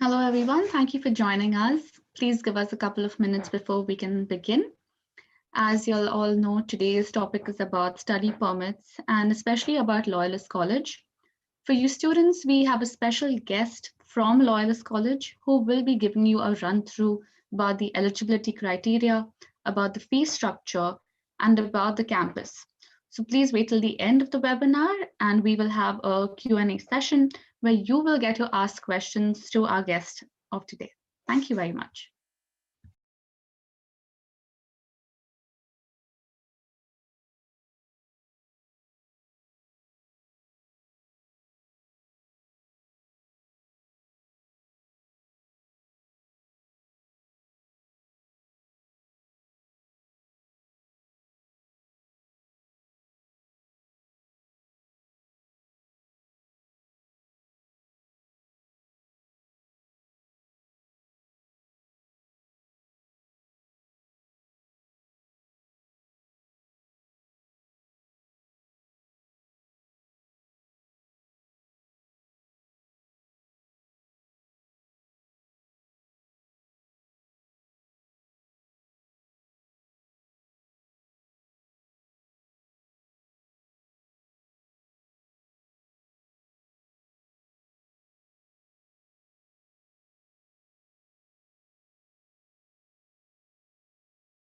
Hello, everyone. Thank you for joining us. Please give us a couple of minutes before we can begin. As you'll all know, today's topic is about study permits and especially about Loyalist College. For you students, we have a special guest from Loyalist College who will be giving you a run through about the eligibility criteria, about the fee structure, and about the campus. So please wait till the end of the webinar and we will have a Q&A session where you will get to ask questions to our guest of today. Thank you very much.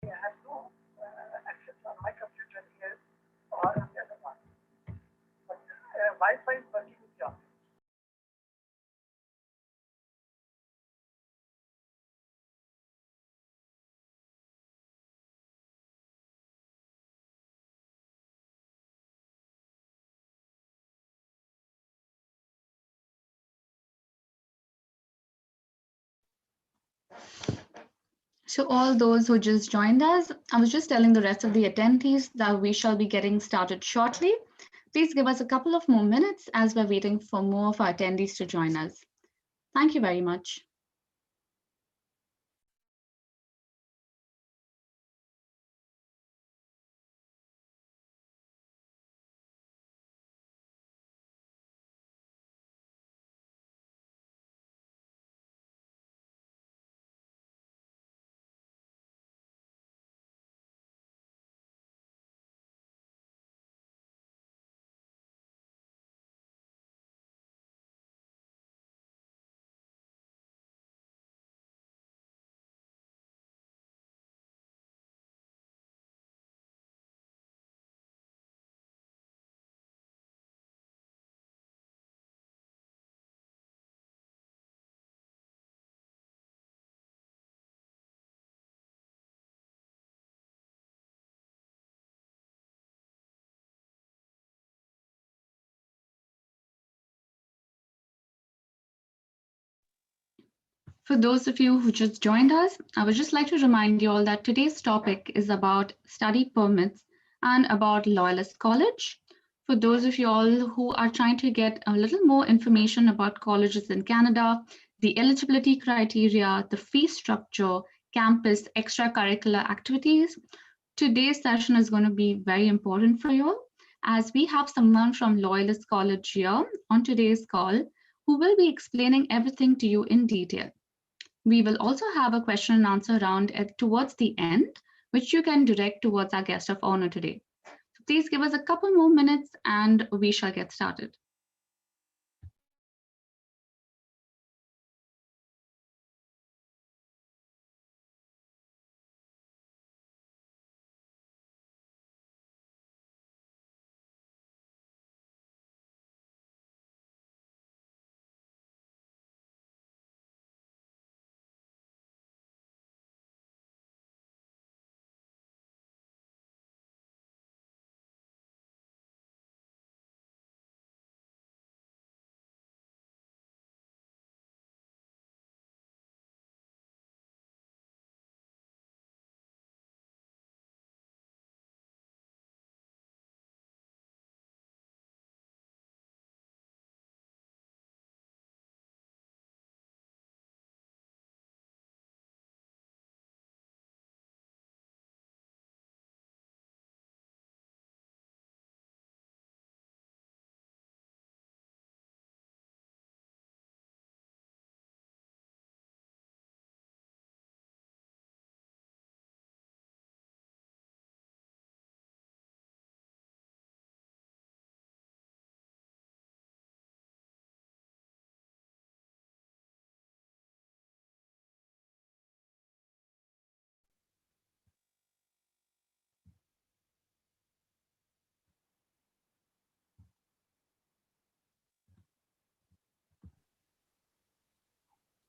I have no access on my computer here or on the other one. But Wi-Fi is working with you. So all those who just joined us, I was just telling the rest of the attendees that we shall be getting started shortly. Please give us a couple of more minutes as we're waiting for more of our attendees to join us. Thank you very much. For those of you who just joined us, I would just like to remind you all that today's topic is about study permits and about Loyalist College. For those of you all who are trying to get a little more information about colleges in Canada, the eligibility criteria, the fee structure, campus, extracurricular activities, today's session is going to be very important for you all as we have someone from Loyalist College here on today's call who will be explaining everything to you in detail. We will also have a question and answer round towards the end, which you can direct towards our guest of honor today. So please give us a couple more minutes and we shall get started.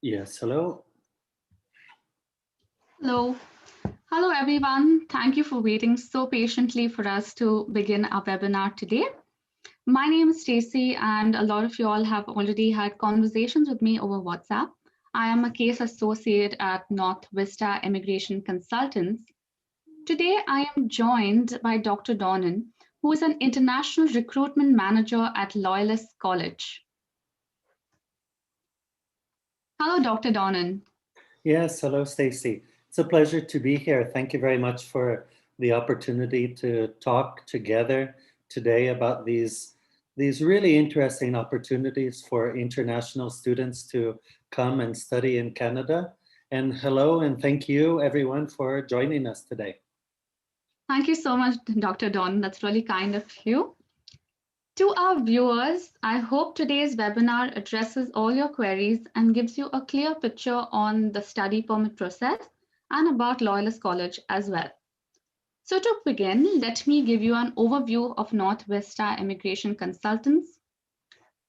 Yes, hello. Hello. Hello, everyone. Thank you for waiting so patiently for us to begin our webinar today. My name is Stacey, and a lot of you all have already had conversations with me over WhatsApp. I am a case associate at North Vista Immigration Consultants. Today, I am joined by Dr. Donnan, who is an international recruitment manager at Loyalist College. Hello, Dr. Donnan. Yes, hello, Stacey. It's a pleasure to be here. Thank you very much for the opportunity to talk together today about these really interesting opportunities for international students to come and study in Canada. And hello, and thank you everyone for joining us today. Thank you so much, Dr. Donnan. That's really kind of you. To our viewers, I hope today's webinar addresses all your queries and gives you a clear picture on the study permit process and about Loyalist College as well. So to begin, let me give you an overview of North Vista Immigration Consultants.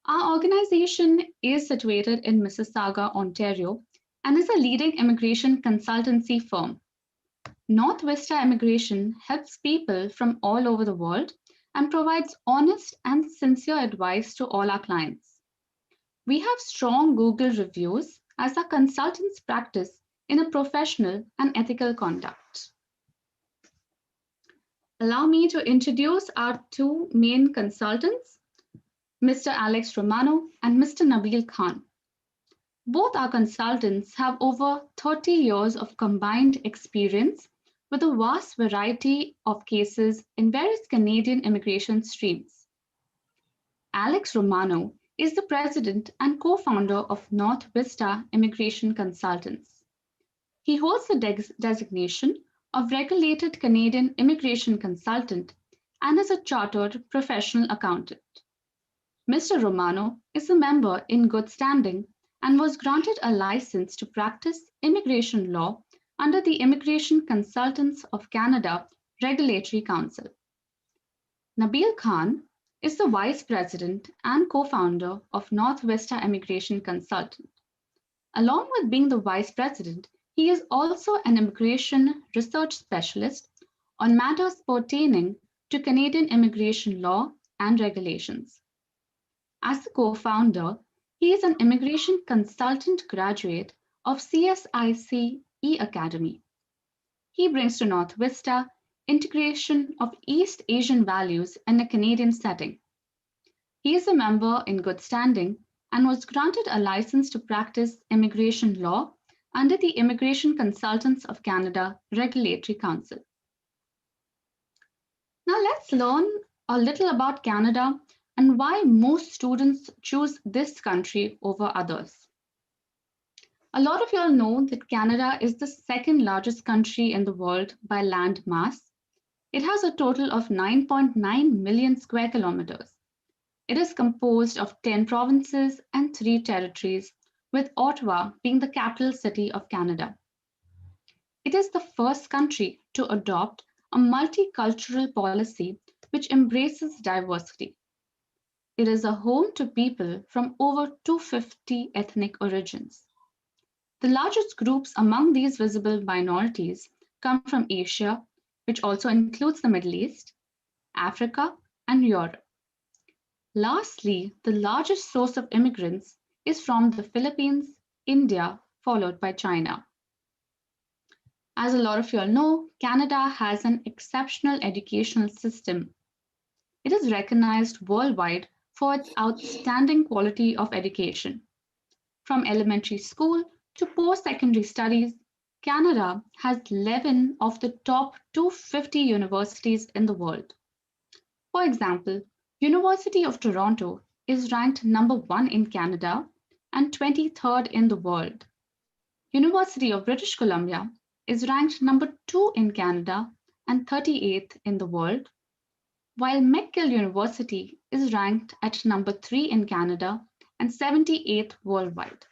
Our organization is situated in Mississauga, Ontario, and is a leading immigration consultancy firm. North Vista Immigration helps people from all over the world and provides honest and sincere advice to all our clients. We have strong Google reviews as our consultants practice in a professional and ethical conduct. Allow me to introduce our two main consultants, Mr. Alex Romano and Mr. Nabil Khan. Both our consultants have over 30 years of combined experience with a vast variety of cases in various Canadian immigration streams. Alex Romano is the president and co-founder of North Vista Immigration Consultants. He holds the designation of Regulated Canadian Immigration Consultant and is a chartered professional accountant. Mr. Romano is a member in good standing and was granted a license to practice immigration law under the Immigration Consultants of Canada Regulatory Council. Nabil Khan is the Vice President and co-founder of North Vista Immigration Consultant. Along with being the Vice President, he is also an immigration research specialist on matters pertaining to Canadian immigration law and regulations. As the co-founder, he is an immigration consultant graduate of CSIC E-Academy. He brings to North Vista integration of East Asian values in a Canadian setting. He is a member in good standing and was granted a license to practice immigration law under the Immigration Consultants of Canada Regulatory Council. Now let's learn a little about Canada and why most students choose this country over others. A lot of you all know that Canada is the second largest country in the world by land mass. It has a total of 9.9 million square kilometers. It is composed of 10 provinces and 3 territories, with Ottawa being the capital city of Canada. It is the first country to adopt a multicultural policy which embraces diversity. It is a home to people from over 250 ethnic origins. The largest groups among these visible minorities come from Asia, which also includes the Middle East, Africa, and Europe. Lastly, the largest source of immigrants is from the Philippines, India, followed by China. As a lot of you all know, Canada has an exceptional educational system. It is recognized worldwide for its outstanding quality of education. From elementary school to post-secondary studies, Canada has 11 of the top 250 universities in the world. For example, University of Toronto is ranked number 1 in Canada and 23rd in the world. University of British Columbia is ranked number 2 in Canada and 38th in the world, while McGill University is ranked at number 3 in Canada and 78th worldwide.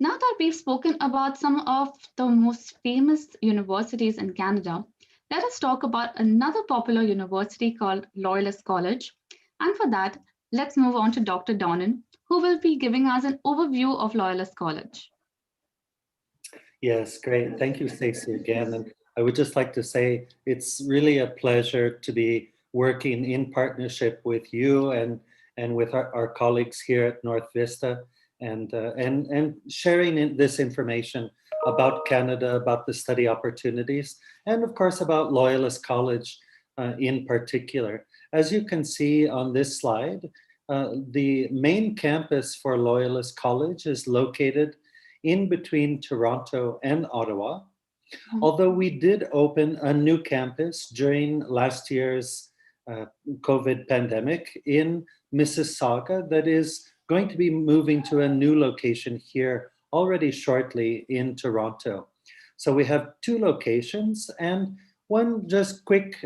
Now that we've spoken about some of the most famous universities in Canada, let us talk about another popular university called Loyalist College. And for that, let's move on to Dr. Donnan, who will be giving us an overview of Loyalist College. Yes, great. Thank you, Stacey, again. And I would just like to say it's really a pleasure to be working in partnership with you and with our colleagues here at North Vista and sharing this information about Canada, about the study opportunities, and of course about Loyalist College in particular. As you can see on this slide, the main campus for Loyalist College is located in between Toronto and Ottawa. Although we did open a new campus during last year's COVID pandemic in Mississauga, that is going to be moving to a new location here already shortly in Toronto. So we have two locations, and one just quick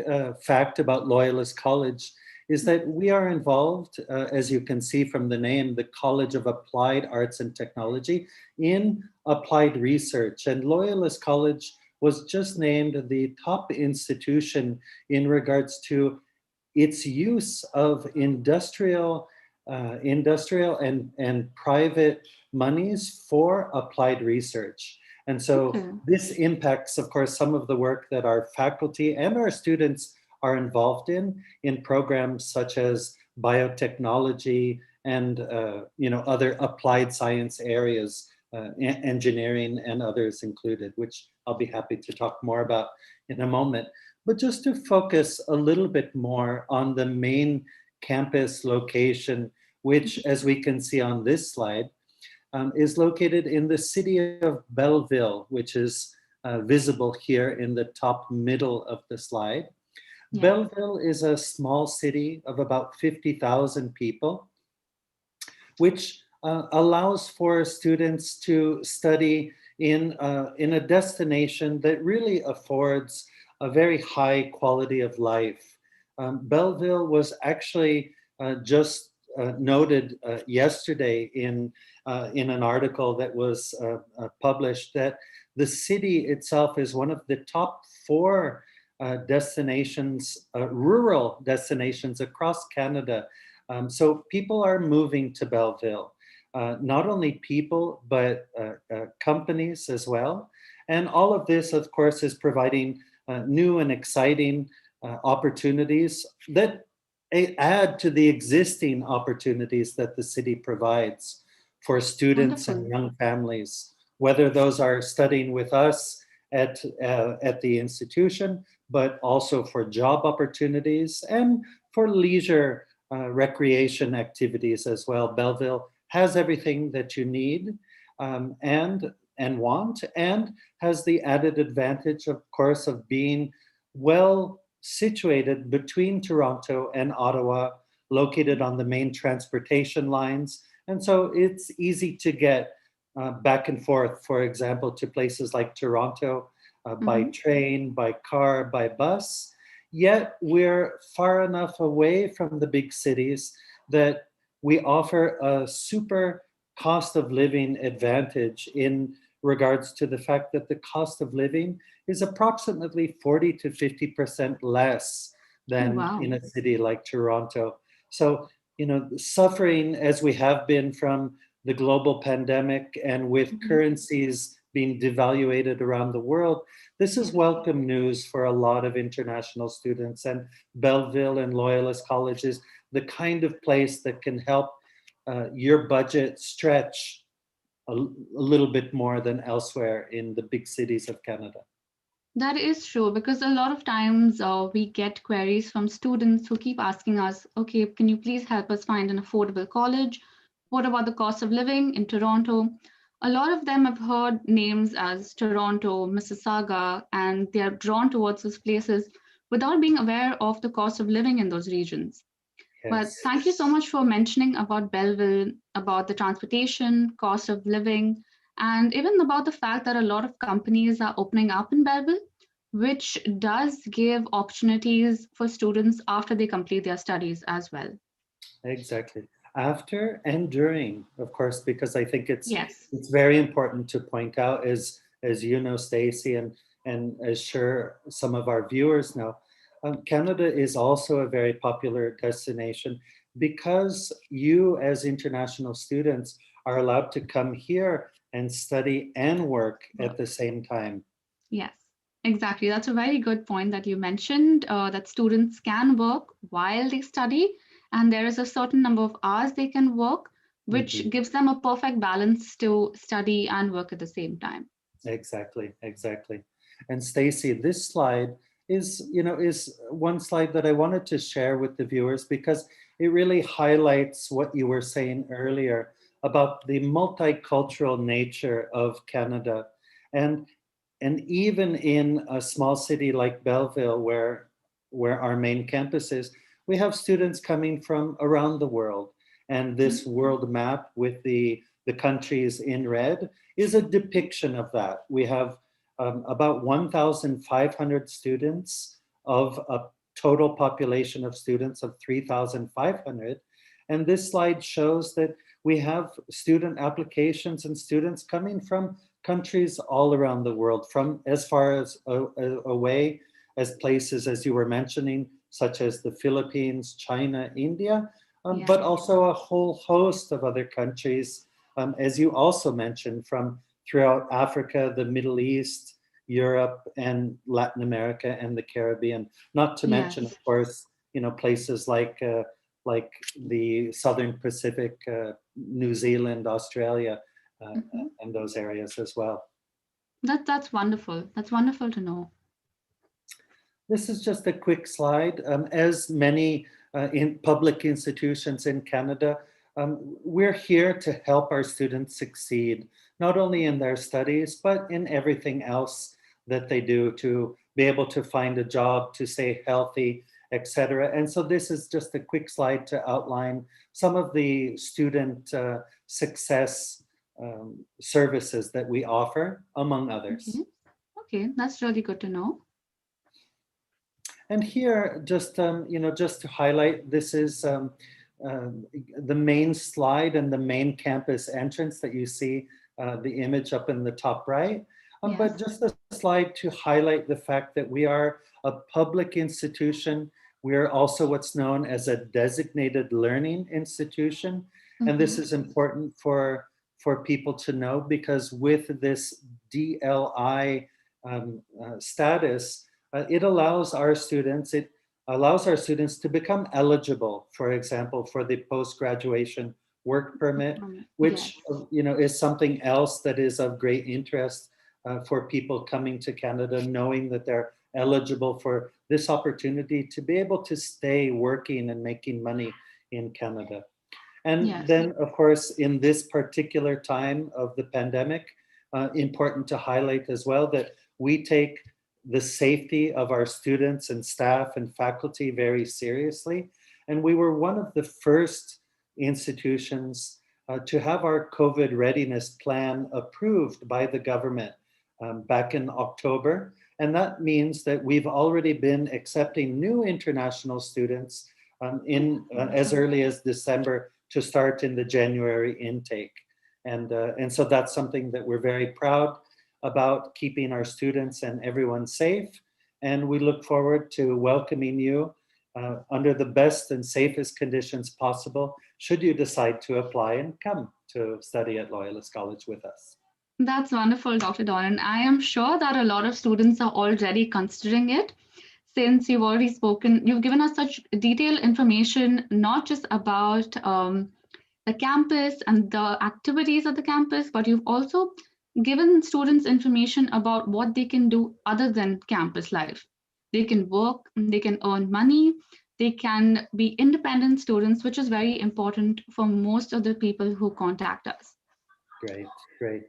fact about Loyalist College is that we are involved, as you can see from the name, the College of Applied Arts and Technology, in applied research. And Loyalist College was just named the top institution in regards to its use of industrial and private monies for applied research. And so this impacts, of course, some of the work that our faculty and our students are involved in programs such as biotechnology and other applied science areas, engineering and others included, which I'll be happy to talk more about in a moment. But just to focus a little bit more on the main campus location, which, as we can see on this slide, is located in the city of Belleville, which is visible here in the top middle of the slide. Yeah. Belleville is a small city of about 50,000 people, which allows for students to study in a destination that really affords a very high quality of life. Belleville was actually just noted yesterday in an article that was published that the city itself is one of the top 4 destinations, rural destinations across Canada. So people are moving to Belleville, not only people, but companies as well. And all of this, of course, is providing new and exciting opportunities that add to the existing opportunities that the city provides for students and young families, whether those are studying with us at the institution, but also for job opportunities and for leisure recreation activities as well. Belleville has everything that you need and want, and has the added advantage, of course, of being well situated between Toronto and Ottawa, located on the main transportation lines. And so it's easy to get back and forth, for example, to places like Toronto by train, by car, by bus. Yet we're far enough away from the big cities that we offer a super cost of living advantage in regards to the fact that the cost of living is approximately 40 to 50% less than in a city like Toronto. So, suffering as we have been from the global pandemic and with currencies being devaluated around the world, this is welcome news for a lot of international students. And Belleville and Loyalist College is the kind of place that can help your budget stretch a little bit more than elsewhere in the big cities of Canada. That is true, because a lot of times we get queries from students who keep asking us, okay, can you please help us find an affordable college? What about the cost of living in Toronto? A lot of them have heard names as Toronto, Mississauga, and they are drawn towards those places without being aware of the cost of living in those regions. Yes. But thank you so much for mentioning about Belleville, about the transportation, cost of living, and even about the fact that a lot of companies are opening up in Belleville, which does give opportunities for students after they complete their studies as well. Exactly. After and during, of course, because I think it's very important to point out, as you know, Stacey, and as sure some of our viewers know, Canada is also a very popular destination because you as international students are allowed to come here and study and work at the same time. Yes, exactly. That's a very good point that you mentioned, that students can work while they study, and there is a certain number of hours they can work, which gives them a perfect balance to study and work at the same time. Exactly, exactly. And Stacy, this slide is one slide that I wanted to share with the viewers because it really highlights what you were saying earlier about the multicultural nature of Canada. And and even in a small city like Belleville, where our main campus is, we have students coming from around the world. And this world map with the countries in red is a depiction of that. We have about 1,500 students of a total population of students of 3,500. And this slide shows that we have student applications and students coming from countries all around the world, from as far as away as places, as you were mentioning, such as the Philippines, China, India, but also a whole host of other countries, as you also mentioned, from throughout Africa, the Middle East, Europe, and Latin America, and the Caribbean. Not to mention, of course, places like the Southern Pacific, New Zealand, Australia, and those areas as well. That's wonderful. That's wonderful to know. This is just a quick slide. As many in public institutions in Canada, we're here to help our students succeed, not only in their studies, but in everything else that they do to be able to find a job, to stay healthy, etc. And so this is just a quick slide to outline some of the student success services that we offer, among others. Okay, that's really good to know. And here, just just to highlight, this is the main slide and the main campus entrance that you see, the image up in the top right. But just a slide to highlight the fact that we are a public institution. We are also what's known as a designated learning institution. And this is important for people to know, because with this DLI status, it allows our students to become eligible, for example, for the post-graduation work permit, which is something else that is of great interest for people coming to Canada, knowing that they're eligible for this opportunity to be able to stay working and making money in Canada. And then, of course, in this particular time of the pandemic, important to highlight as well that we take the safety of our students and staff and faculty very seriously. And we were one of the first institutions to have our COVID readiness plan approved by the government back in October. And that means that we've already been accepting new international students in as early as December to start in the January intake. And so that's something that we're very proud about, keeping our students and everyone safe. And we look forward to welcoming you under the best and safest conditions possible, should you decide to apply and come to study at Loyalist College with us. That's wonderful, Dr. Doran. I am sure that a lot of students are already considering it, since you've already spoken, you've given us such detailed information, not just about the campus and the activities at the campus, but you've also given students information about what they can do other than campus life. They can work, they can earn money, they can be independent students, which is very important for most of the people who contact us. Great, great.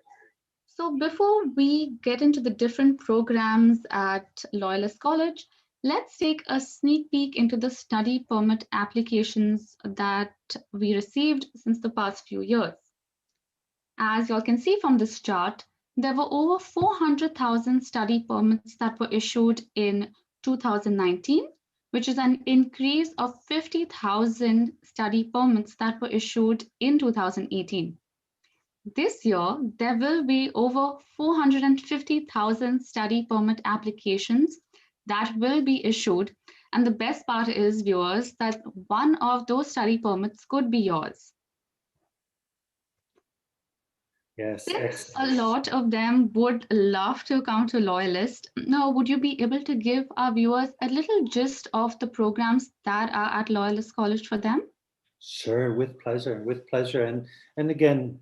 So before we get into the different programs at Loyalist College, let's take a sneak peek into the study permit applications that we received since the past few years. As you all can see from this chart, there were over 400,000 study permits that were issued in 2019, which is an increase of 50,000 study permits that were issued in 2018. This year, there will be over 450,000 study permit applications that will be issued, And the best part is, viewers, that one of those study permits could be yours. Yes, Since a excellent. lot of them would love to come to Loyalist, now would you be able to give our viewers a little gist of the programs that are at Loyalist College for them? Sure, with pleasure, with pleasure. And again,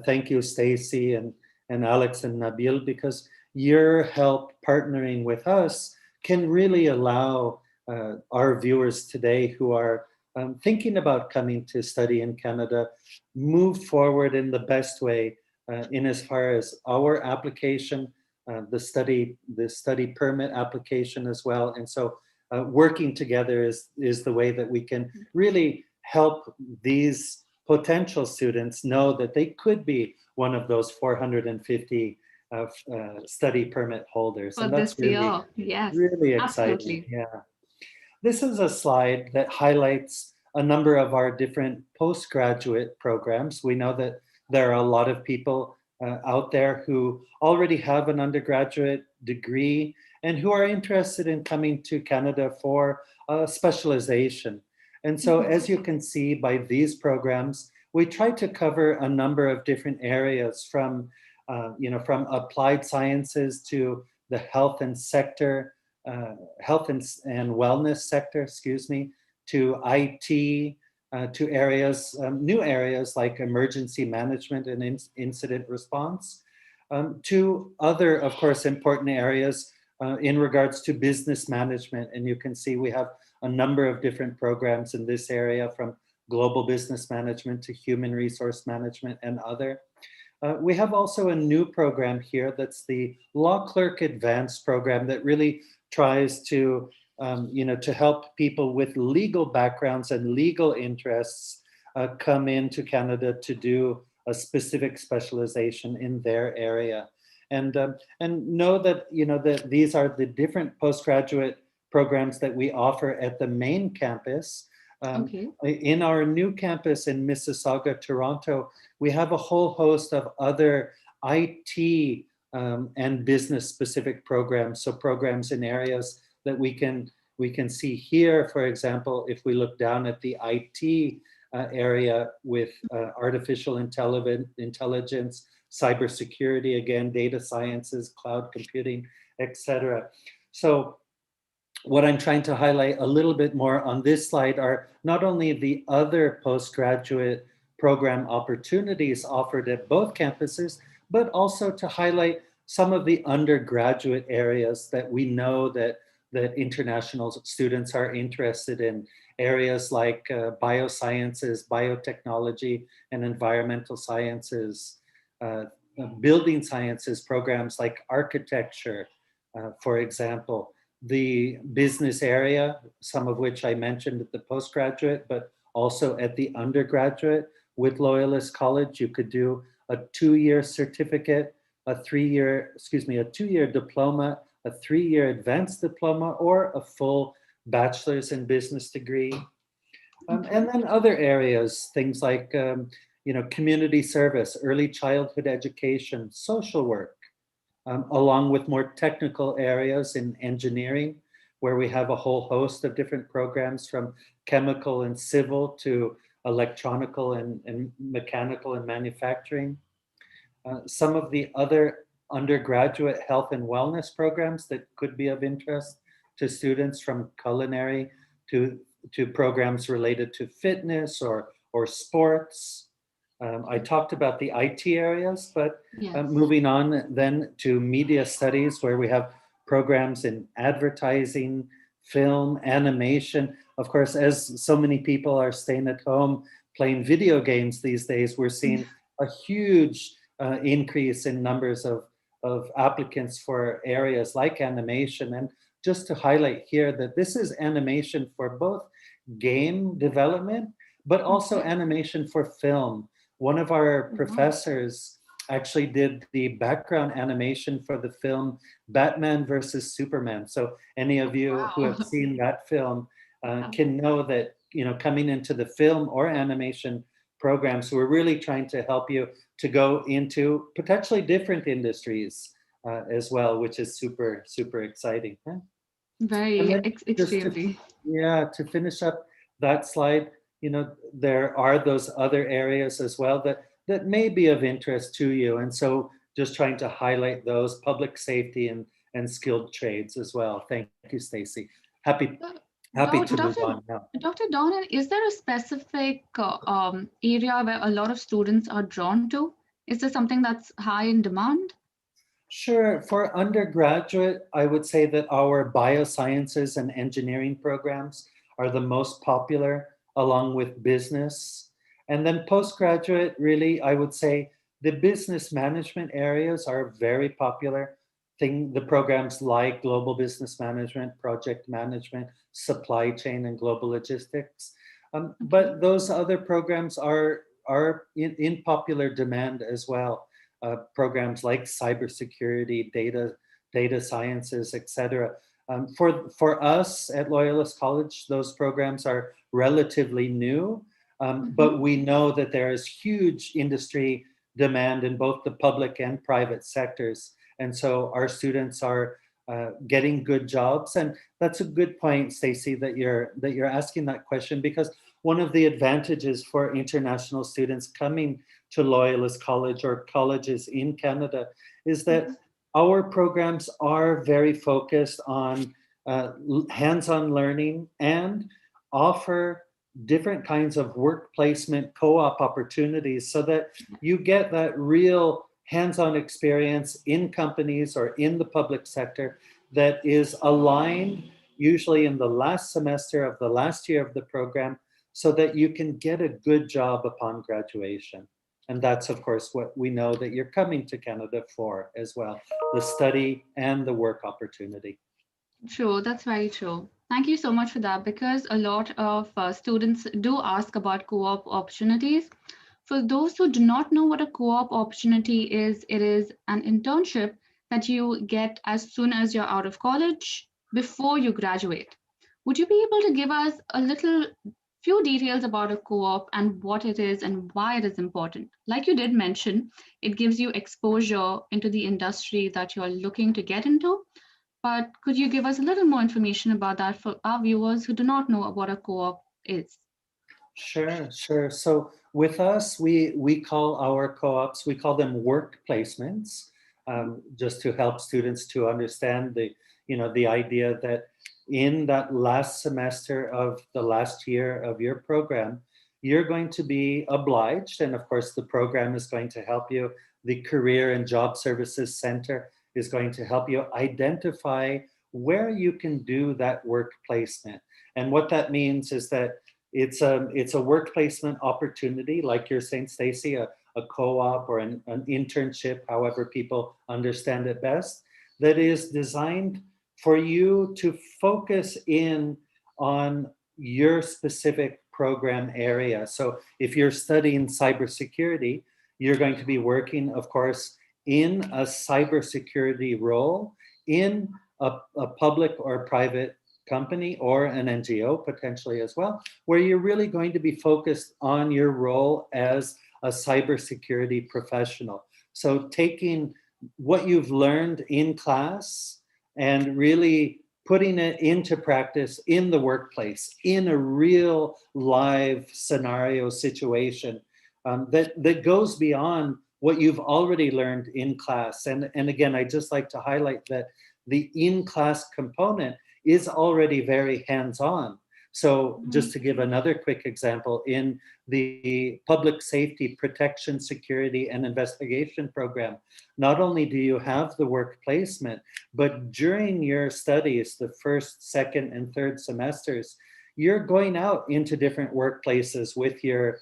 thank you, Stacy and Alex and Nabil, because your help partnering with us can really allow our viewers today who are thinking about coming to study in Canada move forward in the best way in as far as our application, the study permit application as well. And so working together is the way that we can really help these potential students know that they could be one of those 450 study permit holders. For And this that's really, year, yes, really exciting. absolutely. Yeah. This is a slide that highlights a number of our different postgraduate programs. We know that there are a lot of people out there who already have an undergraduate degree and who are interested in coming to Canada for specialization. And so, Mhm. as you can see by these programs, we try to cover a number of different areas from applied sciences to the health and wellness sector, excuse me, to IT, to areas, new areas like emergency management and incident response, to other, of course, important areas in regards to business management. And you can see we have a number of different programs in this area, from global business management to human resource management and other. We have also a new program here that's the Law Clerk Advanced program that really tries to help people with legal backgrounds and legal interests come into Canada to do a specific specialization in their area. And know that these are the different postgraduate programs that we offer at the main campus. Um, Okay. in our new campus in Mississauga, Toronto, we have a whole host of other IT and business specific programs. So programs in areas that we can see here, for example, if we look down at the IT area with artificial intelligence, cybersecurity, again, data sciences, cloud computing, etc. So what I'm trying to highlight a little bit more on this slide are not only the other postgraduate program opportunities offered at both campuses, but also to highlight some of the undergraduate areas that we know that international students are interested in, areas like biosciences, biotechnology, and environmental sciences, building sciences programs like architecture, for example, the business area, some of which I mentioned at the postgraduate, but also at the undergraduate with Loyalist College. You could do a 2-year certificate, a 2-year diploma, a 3-year advanced diploma, or a full bachelor's in business degree. And then other areas, things like community service, early childhood education, social work, along with more technical areas in engineering, where we have a whole host of different programs, from chemical and civil to electronical and mechanical and manufacturing. Some of the other undergraduate health and wellness programs that could be of interest to students, from culinary to programs related to fitness or sports. I talked about the IT areas, but Yes. moving on then to media studies, where we have programs in advertising, film, animation. Of course, as so many people are staying at home playing video games these days, we're seeing a huge increase in numbers of applicants for areas like animation. And just to highlight here that this is animation for both game development, but also Okay. animation for film. One of our Wow. professors actually did the background animation for the film Batman versus Superman. So any of you who Wow. have seen that film Yeah. can know that, coming into the film or animation programs, we're really trying to help you to go into potentially different industries as well, which is super, super exciting. Huh? And Very then just to, extremely. yeah, to finish up that slide, there are those other areas as well that may be of interest to you. And so just trying to highlight those: public safety and skilled trades as well. Thank you, Stacy. Happy, Uh, happy to move Dr. on now. Dr. Donald, is there a specific area where a lot of students are drawn to? Is there something that's high in demand? Sure. For undergraduate, I would say that our biosciences and engineering programs are the most popular, along with business. And then postgraduate, really, I would say the business management areas are very popular. The programs like global business management, project management, supply chain, and global logistics. Okay. But those other programs are in popular demand as well. Programs like cybersecurity, data sciences, etc. For us at Loyalist College, those programs are relatively new, Hmm. but we know that there is huge industry demand in both the public and private sectors, and so our students are getting good jobs. And that's a good point, Stacey, that you're asking that question, because one of the advantages for international students coming to Loyalist College or colleges in Canada is that our programs are very focused on hands-on learning and offer different kinds of work placement co-op opportunities, so that you get that real hands-on experience in companies or in the public sector that is aligned usually in the last semester of the last year of the program, so that you can get a good job upon graduation. And that's, of course, what we know that you're coming to Canada for as well: the study and the work opportunity. True, that's very true. Thank you so much for that, because a lot of students do ask about co-op opportunities. For those who do not know what a co-op opportunity is, it is an internship that you get as soon as you're out of college before you graduate. Would you be able to give us a little few details about a co-op and what it is and why it is important? Like you did mention, it gives you exposure into the industry that you're looking to get into, but could you give us a little more information about that for our viewers who do not know what a co-op is? Sure, sure. So with us, we call our co-ops, we call them work placements, just to help students to understand the idea that in that last semester of the last year of your program, you're going to be obliged, and of course the program is going to help you. The Career and Job Services Center is going to help you identify where you can do that work placement. And what that means is that it's a work placement opportunity, like you're saying, Stacy, a co-op or an internship, however people understand it best, that is designed for you to focus in on your specific program area. So if you're studying cybersecurity, you're going to be working, of course, in a cybersecurity role in a public or private company or an NGO potentially as well, where you're really going to be focused on your role as a cybersecurity professional. So taking what you've learned in class and really putting it into practice in the workplace, in a real live scenario situation, that goes beyond what you've already learned in class. And again, I just like to highlight that the in-class component is already very hands-on. So just Mhm. to give another quick example, in the public safety, protection, security, and investigation program, not only do you have the work placement, but during your studies, the first, second, and third semesters, you're going out into different workplaces with your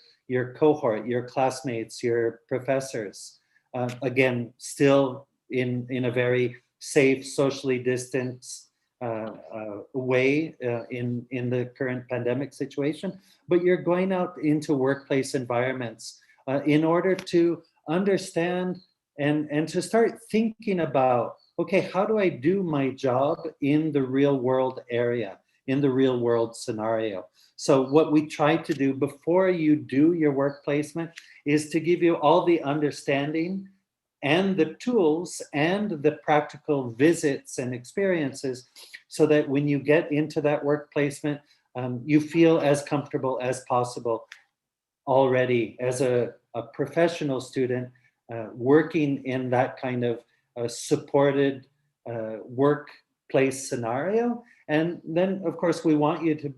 cohort, your classmates, your professors. Again, still in a very safe, socially distanced way in the current pandemic situation, but you're going out into workplace environments in order to understand and to start thinking about, okay, how do I do my job in the real world area, in the real world scenario? So what we try to do before you do your work placement is to give you all the understanding and the tools and the practical visits and experiences, so that when you get into that work placement, you feel as comfortable as possible already as a professional student working in that kind of supported workplace scenario. And then, of course, we want you to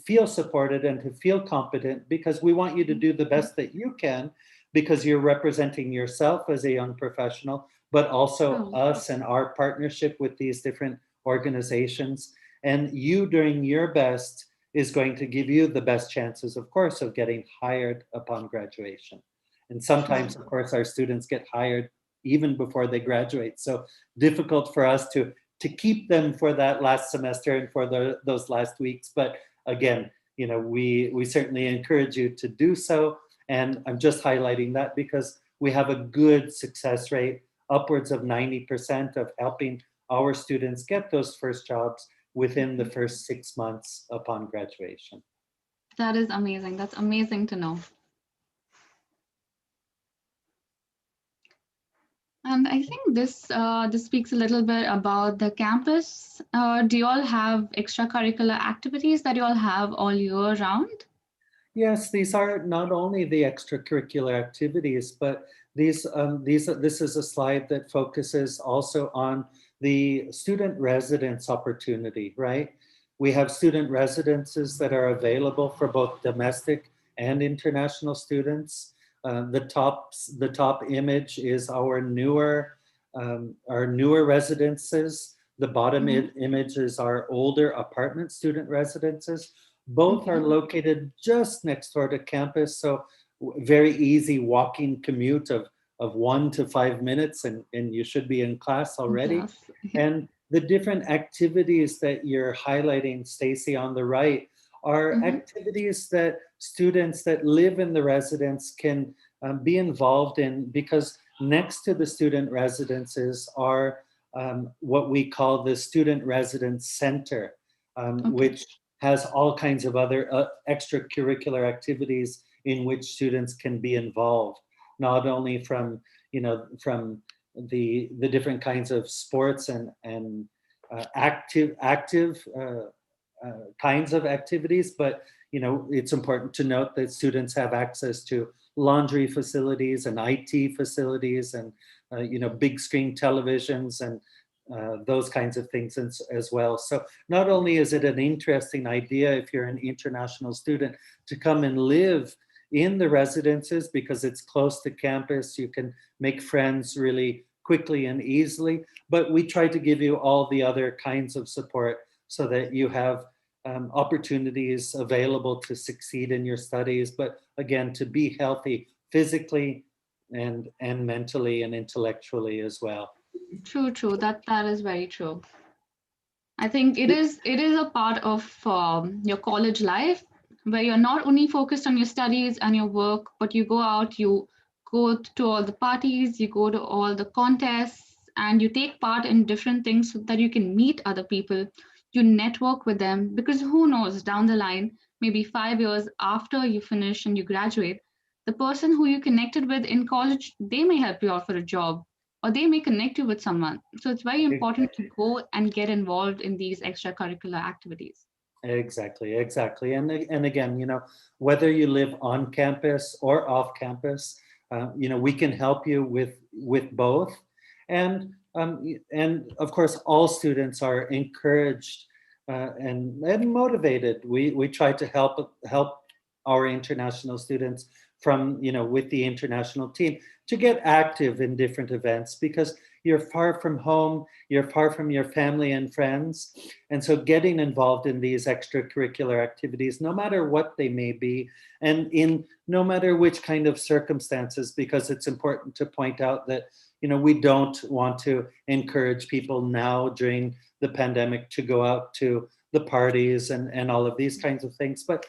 feel supported and to feel competent, because we want you to do the best that you can, because you're representing yourself as a young professional, but also True. us and our partnership with these different organizations. And you doing your best is going to give you the best chances, of course, of getting hired upon graduation. And True. sometimes, of course, our students get hired even before they graduate. So difficult for us to keep them for that last semester and for those last weeks. But again, we certainly encourage you to do so. And I'm just highlighting that because we have a good success rate, upwards of 90% of helping our students get those first jobs within the first 6 months upon graduation. That is amazing. That's amazing to know. And I think this speaks a little bit about the campus. Do you all have extracurricular activities that you all have all year round? Yes, these are not only the extracurricular activities, but this is a slide that focuses also on the student residence opportunity, right? We have student residences that are available for both domestic and international students. The top image is our newer residences. The bottom Mhm. image is our older apartment student residences. Both are Okay. located just next door to campus, so very easy walking commute of 1 to 5 minutes, and you should be in class already. Yes. And the different activities that you're highlighting, Stacy, on the right, are Mhm. activities that students that live in the residence can be involved in, because next to the student residences are what we call the Student Residence Center, Okay. which has all kinds of other extracurricular activities in which students can be involved, not only from the different kinds of sports and kinds of activities, but it's important to note that students have access to laundry facilities and IT facilities and big screen televisions and those kinds of things as well. So not only is it an interesting idea if you're an international student to come and live in the residences because it's close to campus, you can make friends really quickly and easily, but we try to give you all the other kinds of support so that you have opportunities available to succeed in your studies, but again, to be healthy physically and mentally and intellectually as well. True, true. That is very true. I think it is a part of your college life where you're not only focused on your studies and your work, but you go out, you go to all the parties, you go to all the contests, and you take part in different things so that you can meet other people, you network with them, because who knows down the line, maybe 5 years after you finish and you graduate, the person who you connected with in college, they may help you out for a job or they may connect you with someone. So it's very important to go and get involved in these extracurricular activities. Exactly. And again, whether you live on campus or off campus, we can help you with both. And of course, all students are encouraged and motivated. We try to help our international students with the international team to get active in different events, because you're far from home, you're far from your family and friends. And so getting involved in these extracurricular activities, no matter what they may be, and in no matter which kind of circumstances, because it's important to point out that, we don't want to encourage people now during the pandemic to go out to the parties and all of these kinds of things. But,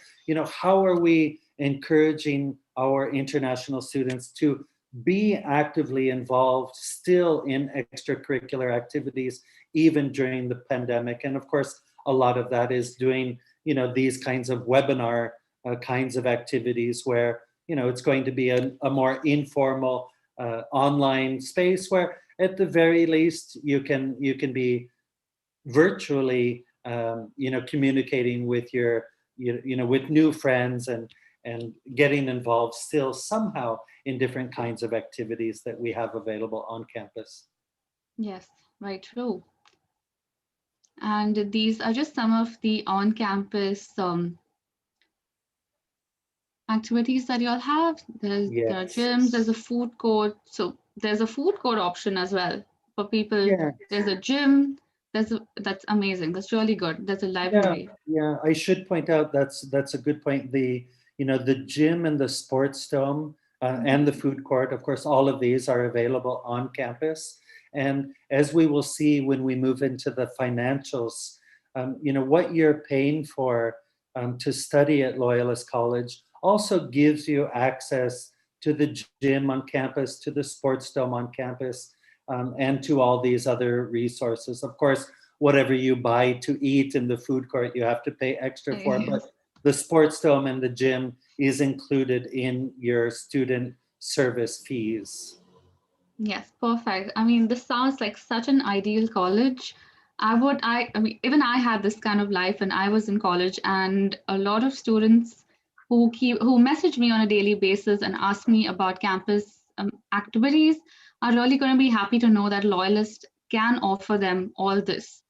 how are we encouraging our international students to be actively involved still in extracurricular activities even during the pandemic? And of course, a lot of that is doing these kinds of webinar kinds of activities where it's going to be a more informal online space where, at the very least, you can be virtually, communicating with with new friends and getting involved still somehow in different kinds of activities that we have available on campus. Yes, very true. And these are just some of the on-campus activities that you'll have. There are Yes. gyms, there's a food court. So there's a food court option as well for people. Yeah. There's a gym. That's amazing. That's really good. There's a Yeah, library. yeah. I should point out that's a good point. The gym and the sports dome and the food court, of course, all of these are available on campus. And as we will see when we move into the financials, what you're paying for to study at Loyalist College also gives you access to the gym on campus, to the sports dome on campus, and to all these other resources. Of course, whatever you buy to eat in the food court, you have to pay extra for. But Yes. the sports dome and the gym is included in your student service fees. Yes, perfect. I mean, this sounds like such an ideal college. I mean, even I had this kind of life when I was in college, and a lot of students who message me on a daily basis and ask me about campus activities are really going to be happy to know that Loyalist can offer them all this,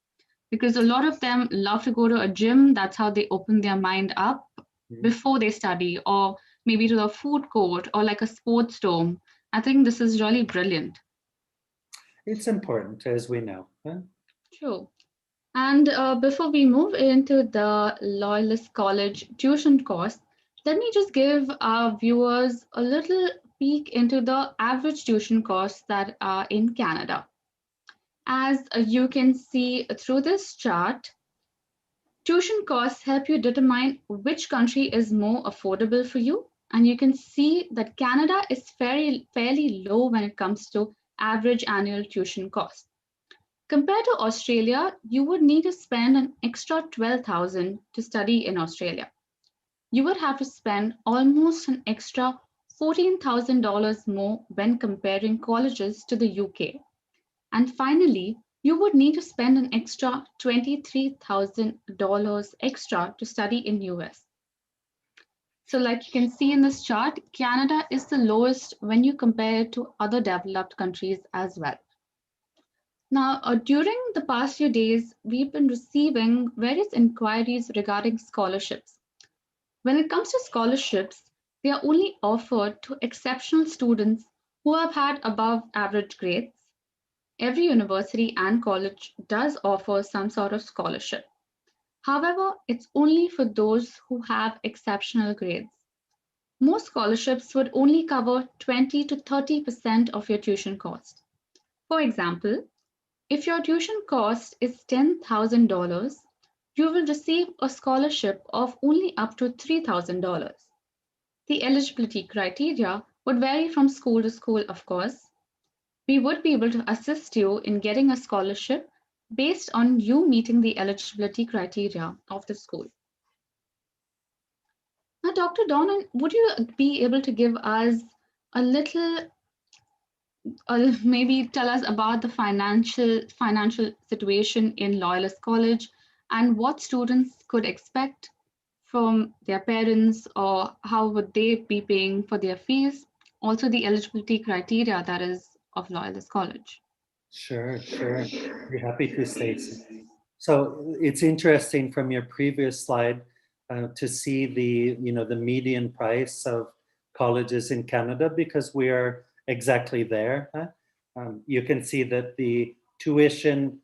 because a lot of them love to go to a gym. That's how they open their mind up Mhm. before they study, or maybe to the food court or like a sports dome. I think this is really brilliant. It's important, as we know. Huh? True. And before we move into the Loyalist College tuition cost, let me just give our viewers a little peek into the average tuition costs that are in Canada. As you can see through this chart, tuition costs help you determine which country is more affordable for you. And you can see that Canada is fairly low when it comes to average annual tuition cost. Compared to Australia, you would need to spend an extra 12,000 to study in Australia. You would have to spend almost an extra $14,000 more when comparing colleges to the UK. And finally, you would need to spend an extra $23,000 extra to study in US. So like you can see in this chart, Canada is the lowest when you compare it to other developed countries as well. Now, during the past few days, we've been receiving various inquiries regarding scholarships. When it comes to scholarships, they are only offered to exceptional students who have had above average grades. Every university and college does offer some sort of scholarship. However, it's only for those who have exceptional grades. Most scholarships would only cover 20 to 30% of your tuition cost. For example, if your tuition cost is $10,000, you will receive a scholarship of only up to $3,000. The eligibility criteria would vary from school to school, of course. We would be able to assist you in getting a scholarship based on you meeting the eligibility criteria of the school. Now, Dr. Donnan, would you be able to give us a little, maybe tell us about the financial situation in Loyalist College and what students could expect from their parents, or how would they be paying for their fees? Also, the eligibility criteria that is of Loyalist College. Sure, sure. Be happy to, Stacey. So it's interesting from your previous slide to see the median price of colleges in Canada, because we are exactly there. Huh? You can see that the tuition,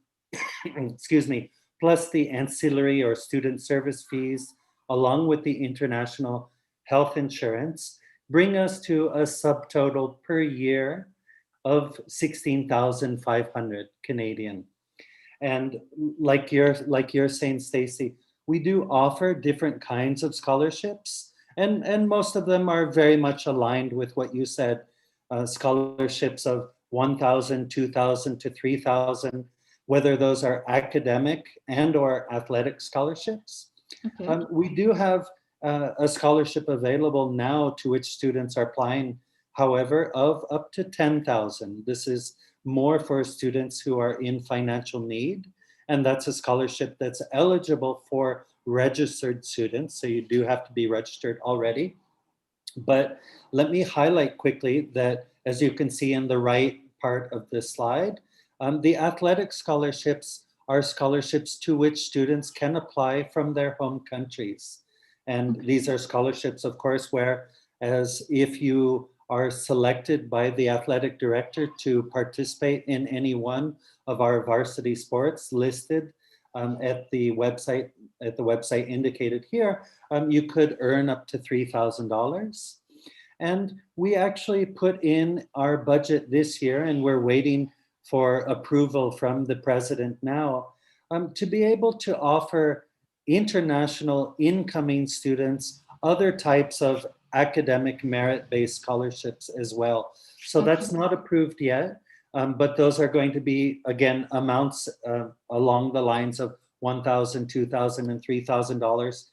excuse me, plus the ancillary or student service fees, along with the international health insurance, bring us to a subtotal per year of 16,500 Canadian. And like you're saying, Stacey, we do offer different kinds of scholarships, and most of them are very much aligned with what you said. Scholarships of 1,000, 2,000 to 3,000, whether those are academic and or athletic scholarships. Okay. We do have a scholarship available now to which students are applying however, of up to 10,000. This is more for students who are in financial need, and that's a scholarship that's eligible for registered students. So you do have to be registered already. But let me highlight quickly that, as you can see in the right part of this slide, the athletic scholarships are scholarships to which students can apply from their home countries. And these are scholarships, of course, where, as if you are selected by the athletic director to participate in any one of our varsity sports listed at the website indicated here, you could earn up to $3,000. And we actually put in our budget this year, and we're waiting for approval from the president now, to be able to offer international incoming students other types of academic merit-based scholarships as well. So that's not approved yet, but those are going to be, again, amounts along the lines of $1,000, $2,000, and $3,000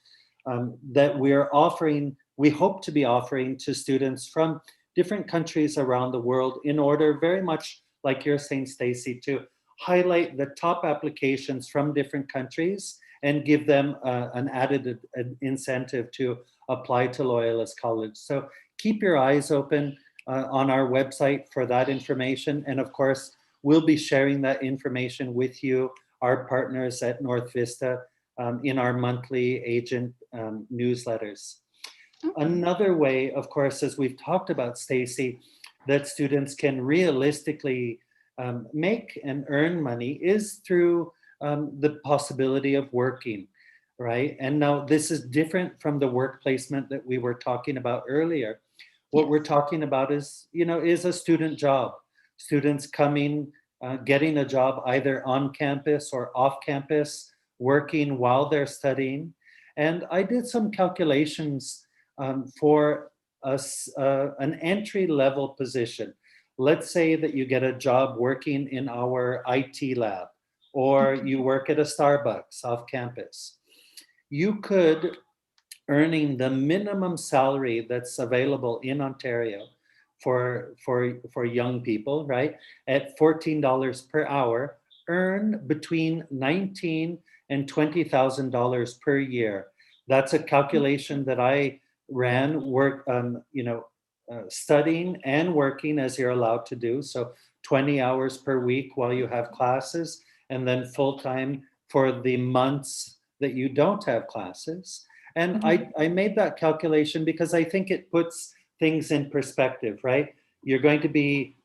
that we're offering, we hope to be offering to students from different countries around the world, in order, very much like you're saying, Stacy, to highlight the top applications from different countries and give them an added incentive to apply to Loyalist College. So keep your eyes open on our website for that information. And of course, we'll be sharing that information with you, our partners at North Vista, in our monthly agent newsletters. Another way, of course, as we've talked about, Stacy, that students can realistically make and earn money is through the possibility of working, right? And now this is different from the work placement that we were talking about earlier. What we're talking about is, is a student job. Students coming, getting a job either on campus or off campus, working while they're studying. And I did some calculations for an entry level position. Let's say that you get a job working in our IT lab, or you work at a Starbucks off campus. You could, earning the minimum salary that's available in Ontario for young people, right, at $14 per hour, earn between $19,000 and $20,000 per year. That's a calculation that I ran, studying and working as you're allowed to do. So 20 hours per week while you have classes, and then full time for the months that you don't have classes. And I made that calculation because I think it puts things in perspective, right? You're going to be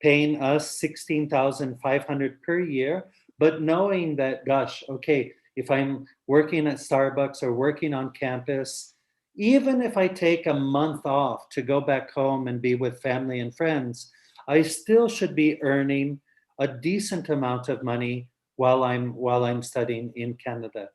paying us $16,500 per year, but knowing that, gosh, okay, if I'm working at Starbucks or working on campus, even if I take a month off to go back home and be with family and friends, I still should be earning a decent amount of money while I'm studying in Canada.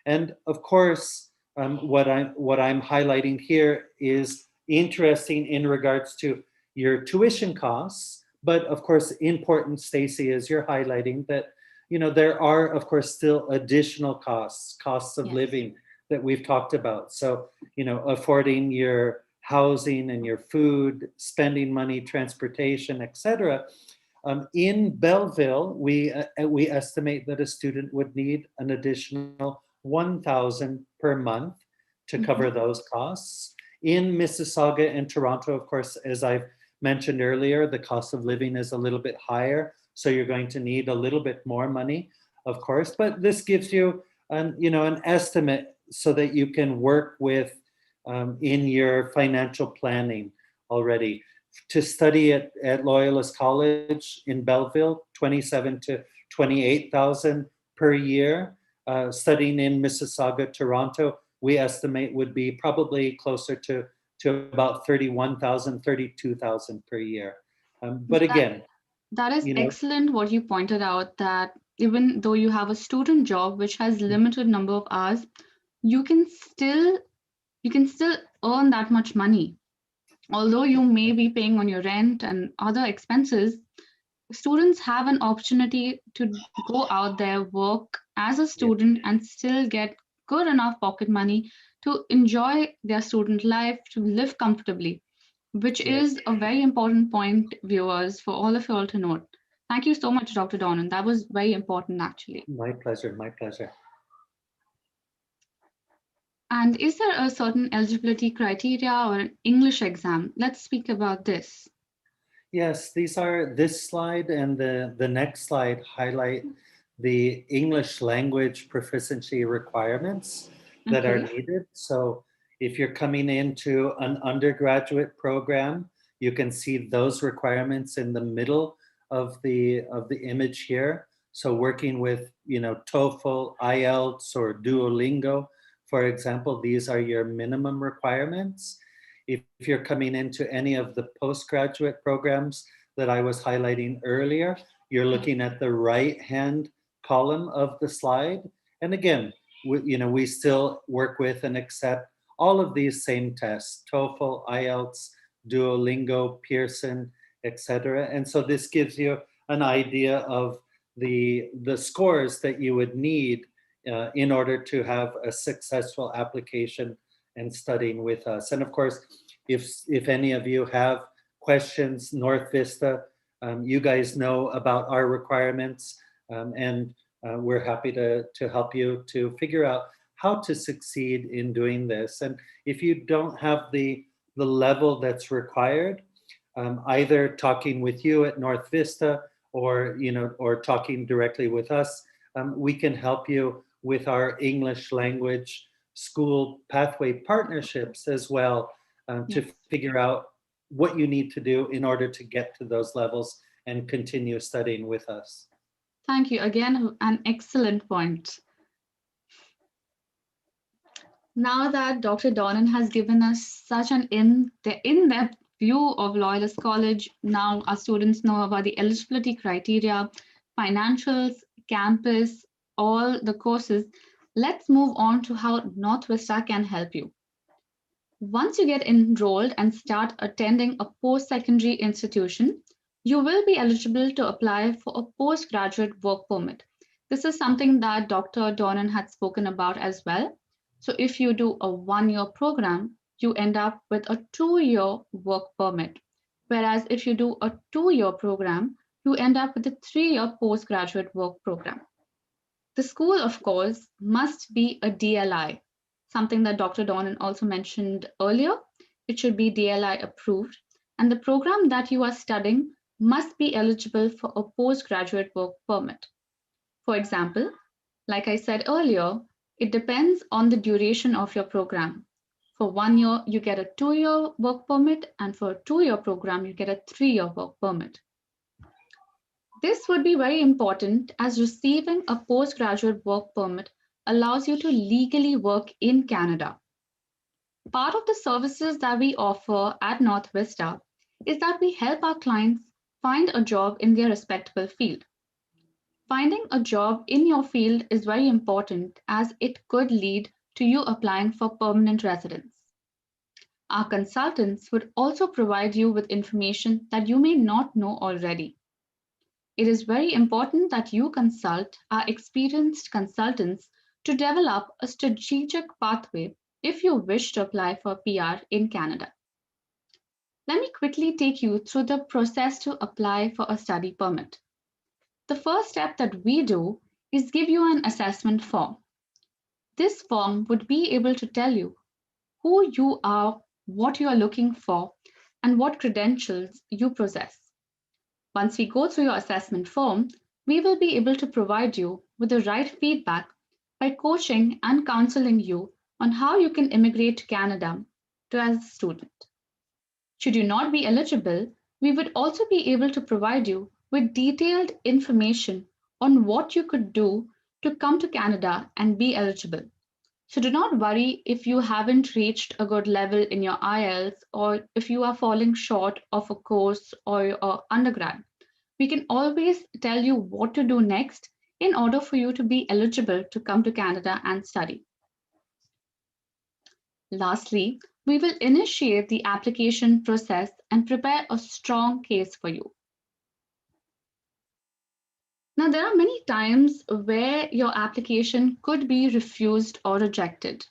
And of course, what I'm highlighting here is interesting in regards to your tuition costs, but of course important, Stacy, as you're highlighting, that there are of course still additional costs of living that we've talked about. So affording your housing and your food, spending money, transportation, etc. In Belleville, we estimate that a student would need an additional $1,000 per month to cover those costs. In Mississauga and Toronto, of course, as I've mentioned earlier, the cost of living is a little bit higher, so you're going to need a little bit more money, of course. But this gives you an estimate so that you can work with in your financial planning already. To study at Loyalist College in Belleville, 27 to 28,000 per year. Studying in Mississauga, Toronto, we estimate would be probably closer to about 31,000, 32,000 per year. But again, that is excellent what you pointed out, that even though you have a student job which has limited number of hours, you can still earn that much money. Although you may be paying on your rent and other expenses, students have an opportunity to go out there, work as a student, and still get good enough pocket money to enjoy their student life, to live comfortably. which Yes, is a very important point, viewers, for all of you all to note. Thank you so much, Dr. Donan. That was very important, actually. my pleasure, my pleasure. And is there a certain eligibility criteria or an English exam? Let's speak about this. Yes, this slide and the next slide highlight the English language proficiency requirements that are Okay. needed. So if you're coming into an undergraduate program, you can see those requirements in the middle of the image here. So working with, TOEFL, IELTS, or Duolingo, for example, these are your minimum requirements. If you're coming into any of the postgraduate programs that I was highlighting earlier, you're looking at the right-hand column of the slide. And again, we still work with and accept all of these same tests: TOEFL, IELTS, Duolingo, Pearson, etc. And so this gives you an idea of the scores that you would need in order to have a successful application and studying with us. And of course, if any of you have questions, North Vista, you guys know about our requirements, and we're happy to help you to figure out how to succeed in doing this. And if you don't have the level that's required, either talking with you at North Vista or talking directly with us, we can help you with our English language school pathway partnerships as well, to Yes. figure out what you need to do in order to get to those levels and continue studying with us. Thank you. Again, an excellent point. Now that Dr. Donan has given us such an in-depth view of Loyalist College, now our students know about the eligibility criteria, financials, campus, all the courses. Let's move on to how North Vista can help you. Once you get enrolled and start attending a post-secondary institution, you will be eligible to apply for a postgraduate work permit. This is something that Dr. Donan had spoken about as well. So if you do a one-year program, you end up with a two-year work permit. Whereas if you do a two-year program, you end up with a three-year postgraduate work program. The school, of course, must be a DLI, something that Dr. Donan also mentioned earlier. It should be DLI approved, and the program that you are studying must be eligible for a postgraduate work permit. For example, like I said earlier, it depends on the duration of your program. For 1 year, you get a 2-year work permit, and for a 2-year program, you get a 3-year work permit. This would be very important as receiving a postgraduate work permit allows you to legally work in Canada. Part of the services that we offer at North Vista is that we help our clients find a job in their respectable field. Finding a job in your field is very important as it could lead to you applying for permanent residence. Our consultants would also provide you with information that you may not know already. It is very important that you consult our experienced consultants to develop a strategic pathway if you wish to apply for PR in Canada. Let me quickly take you through the process to apply for a study permit. The first step that we do is give you an assessment form. This form would be able to tell you who you are, what you are looking for, and what credentials you possess. Once we go through your assessment form, we will be able to provide you with the right feedback by coaching and counseling you on how you can immigrate to Canada as a student. Should you not be eligible, we would also be able to provide you with detailed information on what you could do to come to Canada and be eligible. So do not worry if you haven't reached a good level in your IELTS or if you are falling short of a course or your undergrad. We can always tell you what to do next in order for you to be eligible to come to Canada and study. Lastly, we will initiate the application process and prepare a strong case for you. Now, there are many times where your application could be refused or rejected.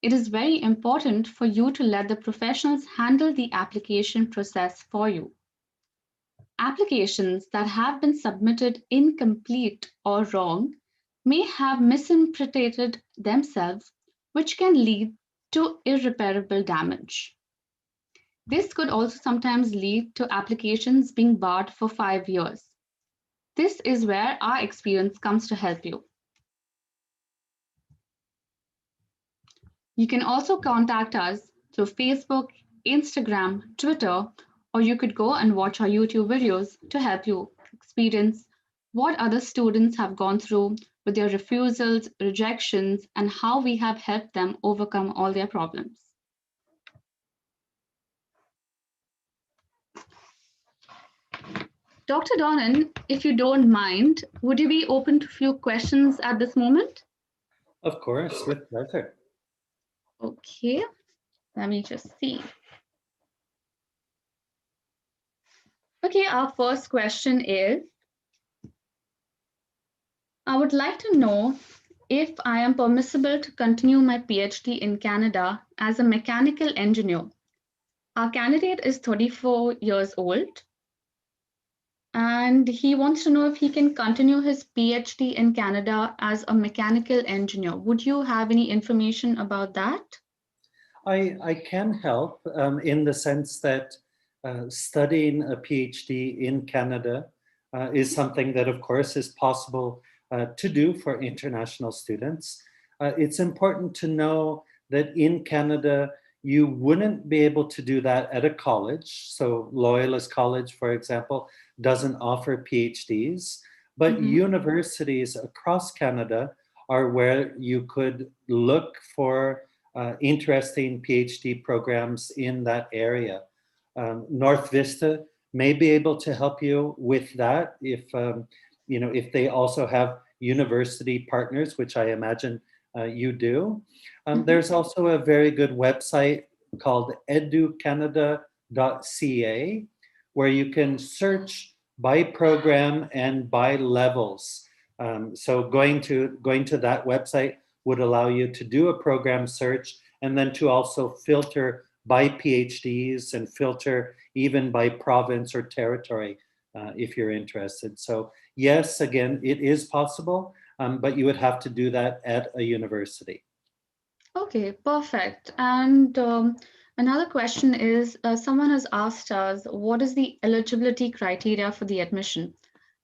it is very important for you to let the professionals handle the application process for you. Applications that have been submitted incomplete or wrong may have misinterpreted themselves, which can lead to irreparable damage. This could also sometimes lead to applications being barred for 5 years. This is where our experience comes to help you. You can also contact us through Facebook, Instagram, Twitter, or you could go and watch our YouTube videos to help you experience what other students have gone through with their refusals, rejections, and how we have helped them overcome all their problems. Dr. Donan, if you don't mind, would you be open to a few questions at this moment? Of course, with pleasure. Okay, let me just see. Okay, our first question is, I would like to know if I am permissible to continue my PhD in Canada as a mechanical engineer. Our candidate is 34 years old and he wants to know if he can continue his PhD in Canada as a mechanical engineer. Would you have any information about that? I can help in the sense that studying a PhD in Canada is something that, of course, is possible to do for international students. It's important to know that in Canada, you wouldn't be able to do that at a college. So Loyalist College, for example, doesn't offer PhDs, but universities across Canada are where you could look for interesting PhD programs in that area. North Vista may be able to help you with that if they also have university partners, which I imagine you do. There's also a very good website called educanada.ca where you can search by program and by levels. So going to that website would allow you to do a program search and then to also filter by PhDs and filter even by province or territory if you're interested. So yes, again, it is possible, but you would have to do that at a university. Okay, perfect. And another question is, someone has asked us, what is the eligibility criteria for the admission?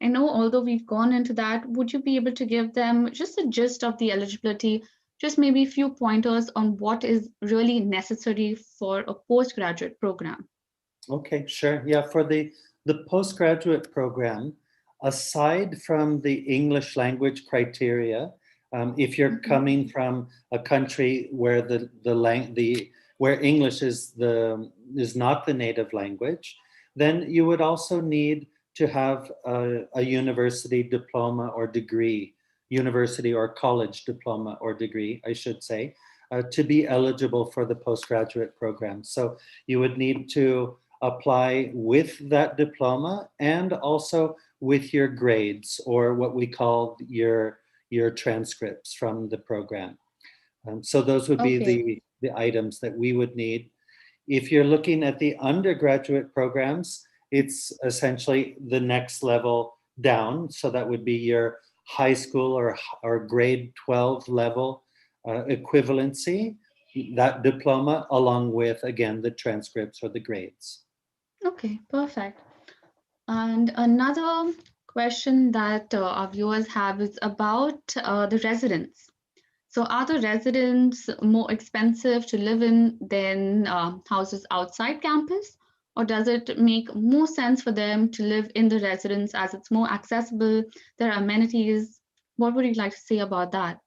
I know, although we've gone into that, would you be able to give them just a gist of the eligibility, just maybe a few pointers on what is really necessary for a postgraduate program? Okay, sure. Yeah, for the postgraduate program, aside from the English language criteria, if you're coming from a country where where English is not the native language, then you would also need to have a university diploma or degree, university or college diploma or degree, I should say, to be eligible for the postgraduate program. So you would need to apply with that diploma and also with your grades or what we call your transcripts from the program. So those would be Okay. the items that we would need. If you're looking at the undergraduate programs, it's essentially the next level down. So that would be your high school or grade 12 level equivalency, that diploma, along with, again, the transcripts or the grades. Okay, perfect. And another question that our viewers have is about the residents. So are the residents more expensive to live in than houses outside campus? Or does it make more sense for them to live in the residence as it's more accessible? There are amenities. What would you like to say about that?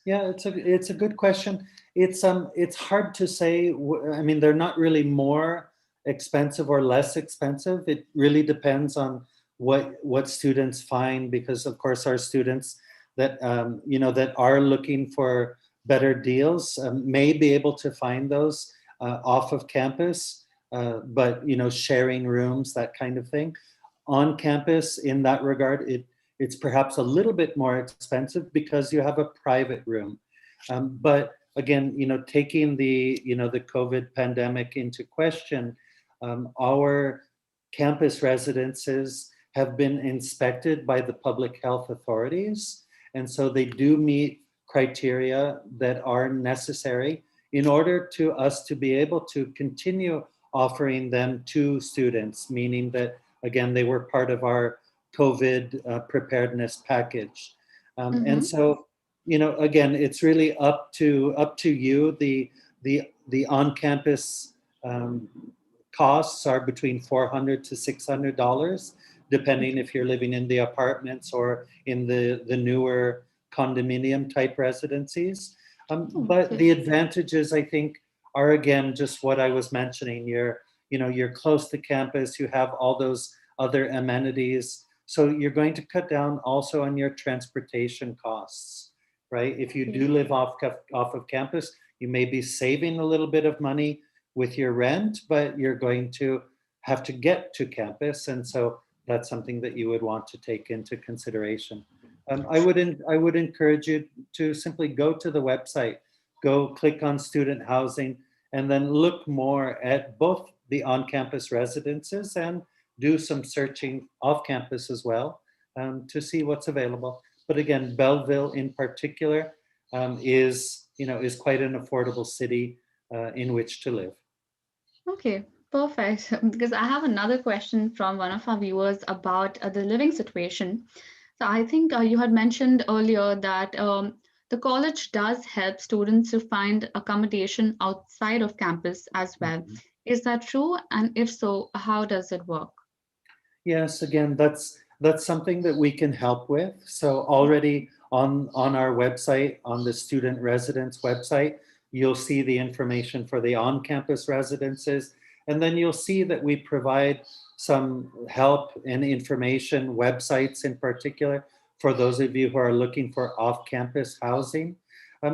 Yeah, it's a good question. It's hard to say. I mean, they're not really more expensive or less expensive. It really depends on what students find, because of course our students that that are looking for better deals may be able to find those off of campus, but sharing rooms, that kind of thing. On campus, in that regard, it's perhaps a little bit more expensive because you have a private room. But again, taking the COVID pandemic into question, our campus residences have been inspected by the public health authorities. And so they do meet criteria that are necessary in order to us to be able to continue offering them to students, meaning that, again, they were part of our COVID preparedness package. And Mm-hmm. so, again, it's really up to you. The on-campus costs are between $400 to $600, depending if you're living in the apartments or in the newer condominium type residencies. Oh, But okay. the advantages, I think, are again just what I was mentioning. You're close to campus. You have all those other amenities, so you're going to cut down also on your transportation costs, right? If you do Okay. live off of campus, you may be saving a little bit of money with your rent, but you're going to have to get to campus, and so that's something that you would want to take into consideration. I would encourage you to simply go to the website, go click on student housing, and then look more at both the on-campus residences and do some searching off campus as well, to see what's available. But again, Belleville in particular is quite an affordable city in which to live. Okay, perfect. Because I have another question from one of our viewers about the living situation. So I think you had mentioned earlier that the college does help students to find accommodation outside of campus as well. Mhm. Is that true? And if so, how does it work? Yes, again, that's something that we can help with. So already on our website, on the student residence website, you'll see the information for the on-campus residences, and then you'll see that we provide some help and information, websites in particular, for those of you who are looking for off-campus housing.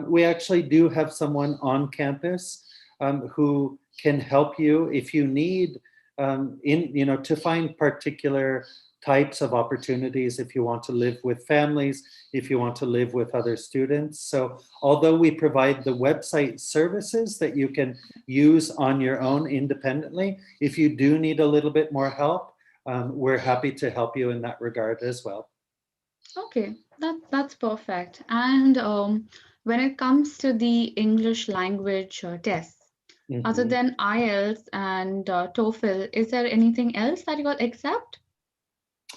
We actually do have someone on campus who can help you if you need to find particular types of opportunities, if you want to live with families, if you want to live with other students. So although we provide the website services that you can use on your own independently, if you do need a little bit more help, we're happy to help you in that regard as well. Okay, that's perfect. And when it comes to the English language tests, other Mhm. than IELTS and TOEFL, is there anything else that you will accept?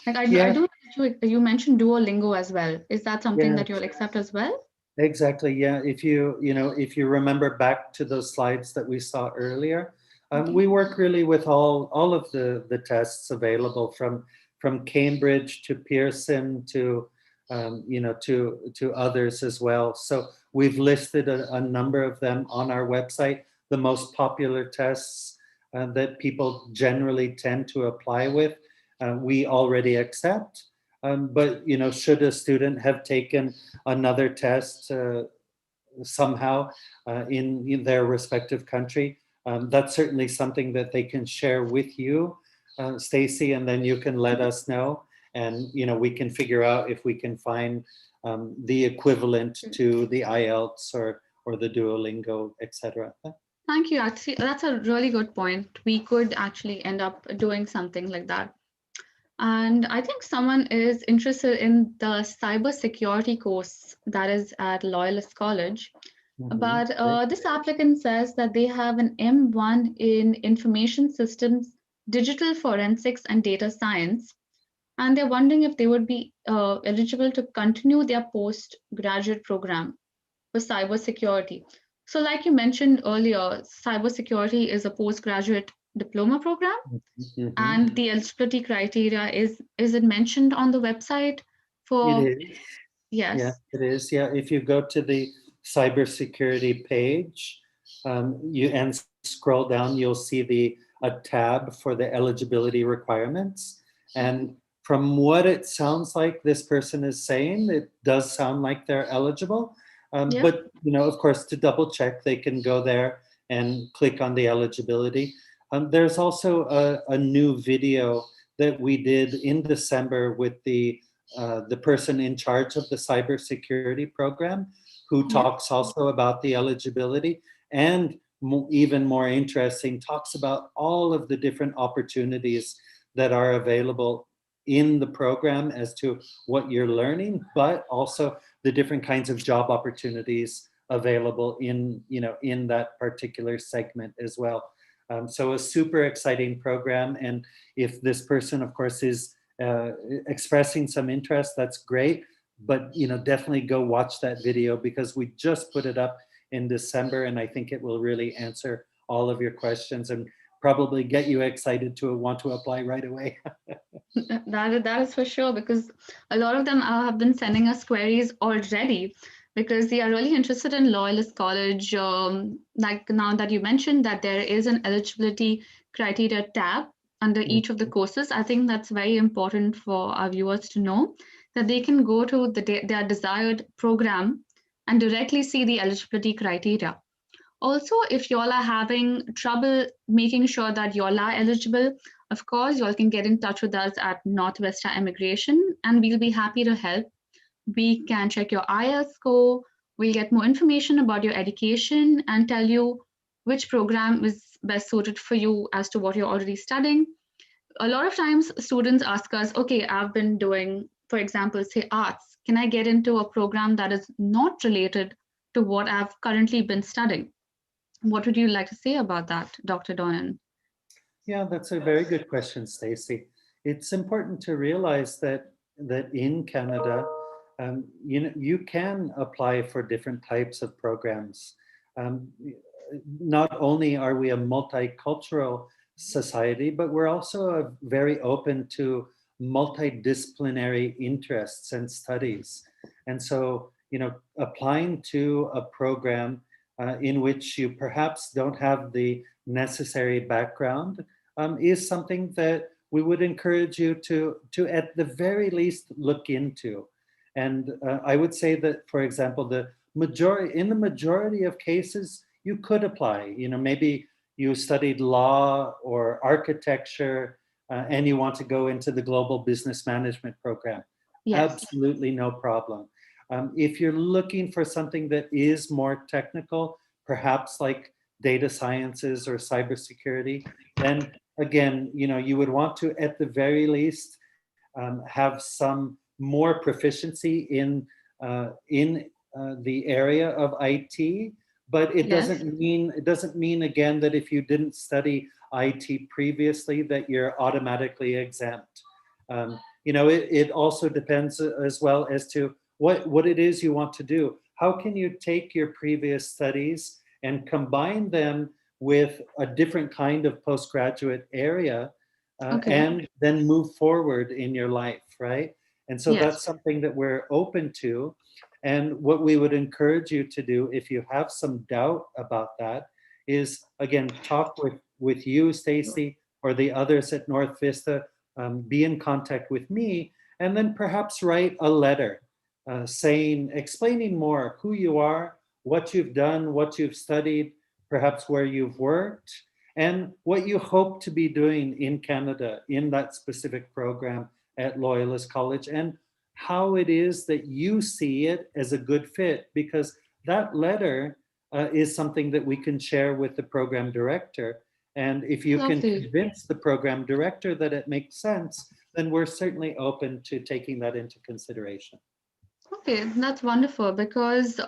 Like I Yeah, do you mentioned Duolingo as well. Is that something yeah. that you'll accept as well? Exactly. Yeah. If you remember back to those slides that we saw earlier, Okay. we work really with all of the tests available from Cambridge to Pearson to to others as well. So we've listed a number of them on our website. The most popular tests that people generally tend to apply with, we already accept. But should a student have taken another test somehow in their respective country, that's certainly something that they can share with you, Stacy, and then you can let us know, and we can figure out if we can find the equivalent to the IELTS or the Duolingo, etc. Thank you. Actually, that's a really good point. We could actually end up doing something like that. And I think someone is interested in the cybersecurity course that is at Loyalist College. Mhm. But this applicant says that they have an M1 in Information Systems, Digital Forensics, and Data Science, and they're wondering if they would be eligible to continue their postgraduate program for cybersecurity. So, like you mentioned earlier, cybersecurity is a postgraduate diploma program, Mhm. and the eligibility criteria is it mentioned on the website It for is. Yeah, yes. it is. Yeah, if you go to the cybersecurity page, you and scroll down, you'll see a tab for the eligibility requirements. Mhm. And from what it sounds like this person is saying, it does sound like they're eligible. Yeah. But of course, to double check, they can go there and click on the eligibility. There's also a new video that we did in December with the person in charge of the cybersecurity program, who Yeah. talks also about the eligibility, and even more interesting, talks about all of the different opportunities that are available in the program as to what you're learning, but also the different kinds of job opportunities available in, in that particular segment as well. So a super exciting program. And if this person, of course, is expressing some interest, that's great. But definitely go watch that video, because we just put it up in December, and I think it will really answer all of your questions and probably get you excited to want to apply right away. That is for sure, because a lot of them have been sending us queries already, because they are really interested in Loyalist College. Like now that you mentioned that there is an eligibility criteria tab under each of the courses, I think that's very important for our viewers to know, that they can go to their desired program and directly see the eligibility criteria. Also, if y'all are having trouble making sure that y'all are eligible, of course, y'all can get in touch with us at Northwestern Immigration, and we'll be happy to help. We can check your IELTS score, we'll get more information about your education and tell you which program is best suited for you as to what you're already studying. A lot of times, students ask us, okay, I've been doing, for example, say arts. Can I get into a program that is not related to what I've currently been studying? What would you like to say about that, Dr. Donan? Yeah, that's a very good question, Stacey. It's important to realize that in Canada, you can apply for different types of programs. Um, Not only are we a multicultural society, but we're also very open to multidisciplinary interests and studies. And so, applying to a program in which you perhaps don't have the necessary background is something that we would encourage you to at the very least look into. And I would say that, for example, in the majority of cases, you could apply. Maybe you studied law or architecture, and you want to go into the global business management program. Yes. Absolutely no problem. If you're looking for something that is more technical, perhaps like data sciences or cybersecurity, then again, you would want to, at the very least, have some more proficiency in the area of IT. But it Yes. doesn't mean again that if you didn't study IT previously that you're automatically exempt. It also depends as well as to what it is you want to do. How can you take your previous studies and combine them with a different kind of postgraduate area, Okay. and then move forward in your life, right? And so that's Yes. something that we're open to. And what we would encourage you to do, if you have some doubt about that, is again talk with you, Stacey, or the others at North Vista. Be in contact with me, and then perhaps write a letter explaining more who you are, what you've done, what you've studied, perhaps where you've worked, and what you hope to be doing in Canada in that specific program at Loyalist College, and how it is that you see it as a good fit, because that letter is something that we can share with the program director. And if you can Lovely. convince the program director that it makes sense, then we're certainly open to taking that into consideration. Okay, that's wonderful, because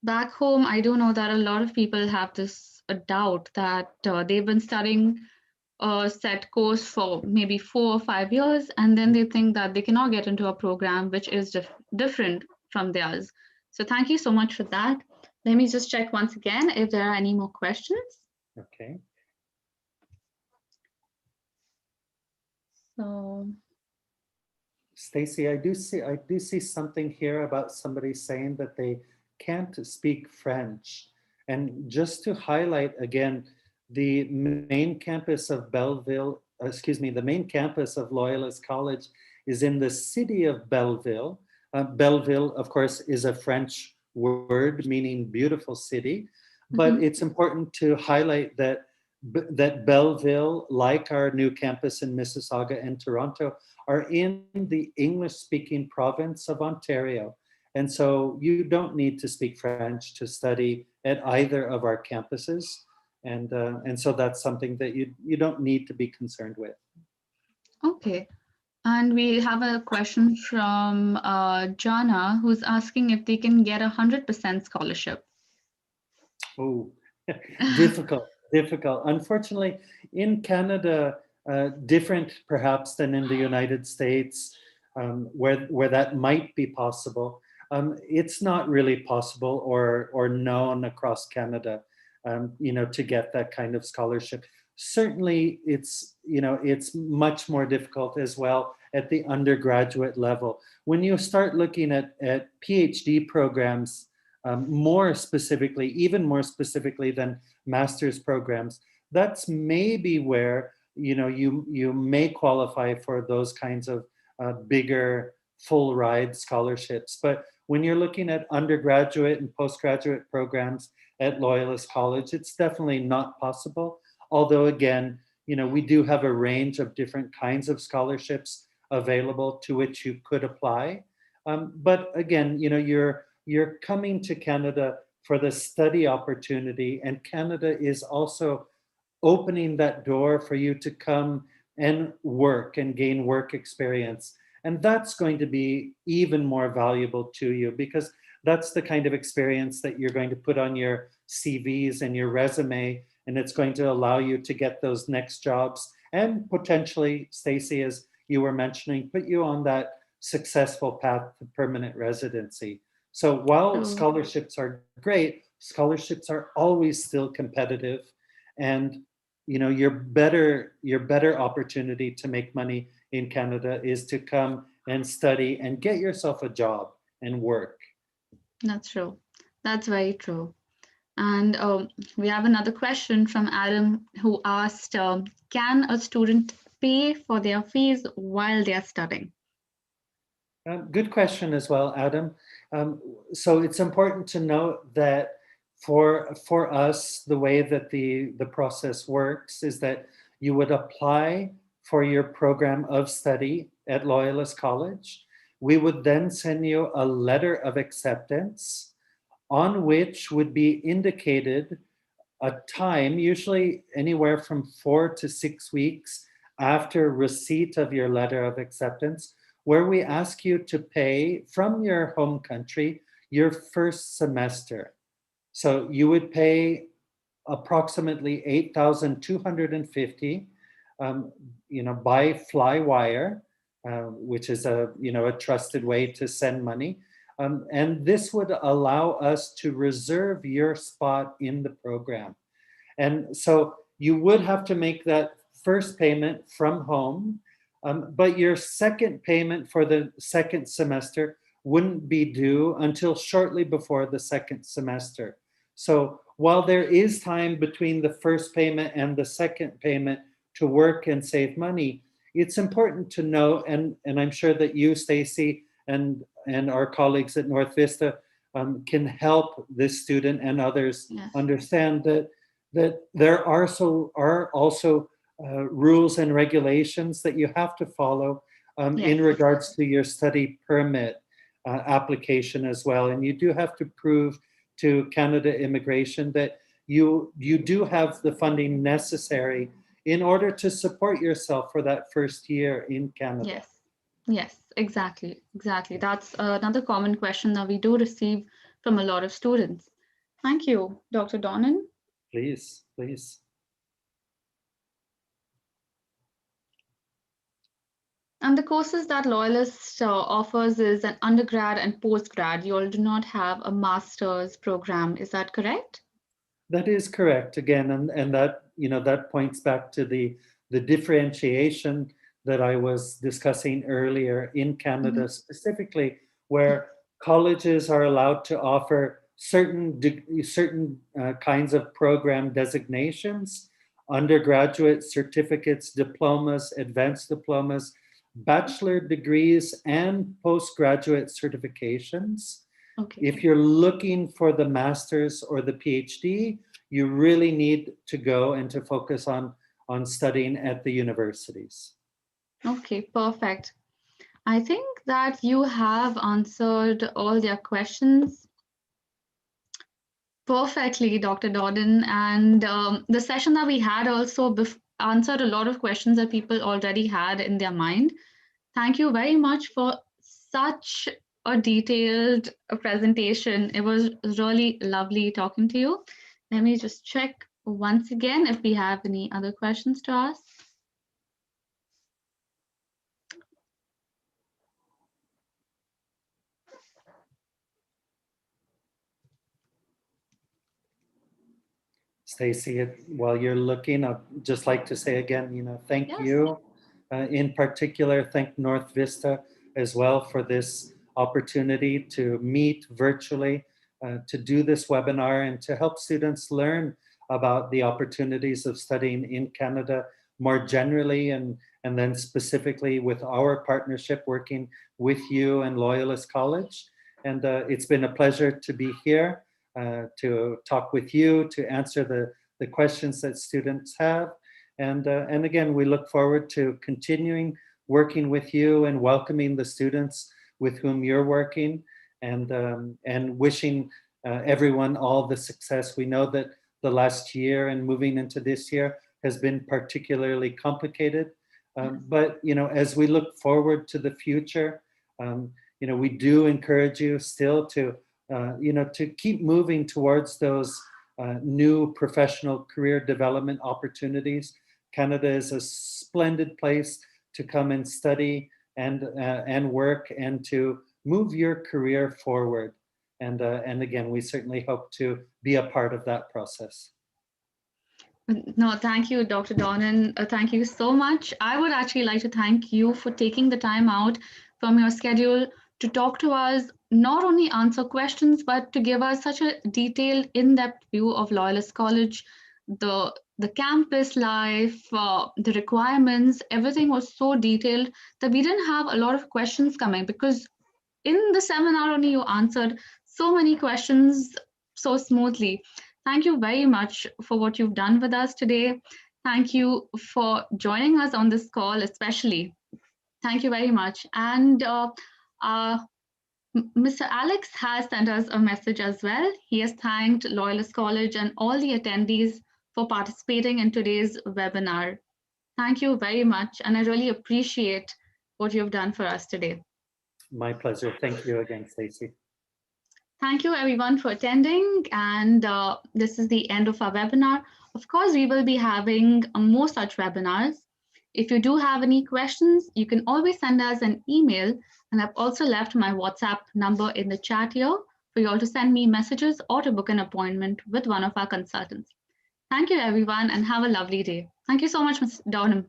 back home, I do know that a lot of people have this doubt that they've been studying a set course for maybe 4 or 5 years, and then they think that they cannot get into a program which is different from theirs. So thank you so much for that. Let me just check once again if there are any more questions. Okay. So Stacey, I do see something here about somebody saying that they can't speak French. And just to highlight again, the main campus of the main campus of Loyalist College is in the city of Belleville. Belleville, of course, is a French word meaning beautiful city, but it's important to highlight that Belleville, like our new campus in Mississauga and Toronto, are in the English-speaking province of Ontario. And so you don't need to speak French to study at either of our campuses. And so that's something that you don't need to be concerned with. Okay. And we have a question from Jana, who's asking if they can get 100% scholarship. Oh, difficult, difficult. Unfortunately, in Canada, different perhaps than in the United States, where that might be possible. It's not really possible or known across Canada, to get that kind of scholarship. Certainly, it's much more difficult as well at the undergraduate level. When you start looking at PhD programs, more specifically, even more specifically than master's programs, that's maybe where you may qualify for those kinds of bigger full ride scholarships. But when you're looking at undergraduate and postgraduate programs at Loyalist College, it's definitely not possible. Although again, we do have a range of different kinds of scholarships available to which you could apply. But again, you're coming to Canada for the study opportunity, and Canada is also opening that door for you to come and work and gain work experience. And that's going to be even more valuable to you, because that's the kind of experience that you're going to put on your CVs and your resume, and it's going to allow you to get those next jobs and potentially, Stacey, as you were mentioning, put you on that successful path to permanent residency. So while scholarships are great, scholarships are always still competitive, and your better opportunity to make money in Canada is to come and study and get yourself a job and work. That's true. That's very true. And we have another question from Adam, who asked, can a student pay for their fees while they are studying? Good question as well, Adam. So it's important to note that for us, the way that the process works is that you would apply for your program of study at Loyalist College. We would then send you a letter of acceptance on which would be indicated a time, usually anywhere from 4 to 6 weeks after receipt of your letter of acceptance, where we ask you to pay from your home country your first semester. So you would pay approximately 8,250, by Flywire, which is a trusted way to send money. And this would allow us to reserve your spot in the program. And so you would have to make that first payment from home, but your second payment for the second semester wouldn't be due until shortly before the second semester. So while there is time between the first payment and the second payment to work and save money, it's important to know, and I'm sure that you, Stacey, and our colleagues at North Vista can help this student and others understand that there are also rules and regulations that you have to follow in regards to your study permit application as well. And you do have to prove to Canada Immigration that you do have the funding necessary in order to support yourself for that first year in Canada. Yes, exactly. That's another common question that we do receive from a lot of students. Thank you, Dr. Donnan. Please. And the courses that Loyalist offers is an undergrad and postgrad. You all do not have a master's program. Is that correct? That is correct. Again, and that points back to the differentiation that I was discussing earlier in Canada, specifically, where colleges are allowed to offer certain kinds of program designations, undergraduate certificates, diplomas, advanced diplomas, bachelor degrees, and postgraduate certifications. Okay. If you're looking for the master's or the PhD, you really need to go and to focus on studying at the universities. Okay, perfect. I think that you have answered all their questions perfectly, Dr. Dodden. And the session that we had also answered a lot of questions that people already had in their mind. Thank you very much for such a detailed presentation. It was really lovely talking to you. Let me just check once again if we have any other questions to ask. Stacy, while you're looking, I'd just like to say again, thank Yes. you. In particular, thank North Vista as well for this opportunity to meet virtually, to do this webinar and to help students learn about the opportunities of studying in Canada more generally and then specifically with our partnership working with you and Loyalist College. And it's been a pleasure to be here. To talk with you, to answer the questions that students have. And again, we look forward to continuing working with you and welcoming the students with whom you're working and wishing everyone all the success. We know that the last year and moving into this year has been particularly complicated. But, as we look forward to the future, we do encourage you still to to keep moving towards those new professional career development opportunities. Canada is a splendid place to come and study and work and to move your career forward. And again, we certainly hope to be a part of that process. No, thank you, Dr. Donnan. Thank you so much. I would actually like to thank you for taking the time out from your schedule to talk to us, not only answer questions, but to give us such a detailed, in-depth view of Loyalist College, the campus life, the requirements. Everything was so detailed that we didn't have a lot of questions coming, because in the seminar only you answered so many questions so smoothly. Thank you very much for what you've done with us today. Thank you for joining us on this call, especially. Thank you very much. And Mr. Alex has sent us a message as well. He has thanked Loyalist College and all the attendees for participating in today's webinar. Thank you very much, and I really appreciate what you've done for us today. My pleasure. Thank you again, Stacey. Thank you everyone for attending, and this is the end of our webinar. Of course, we will be having more such webinars. If you do have any questions, you can always send us an email, and I've also left my WhatsApp number in the chat here for you all to send me messages or to book an appointment with one of our consultants. Thank you everyone, and have a lovely day. Thank you so much, Ms. Donham.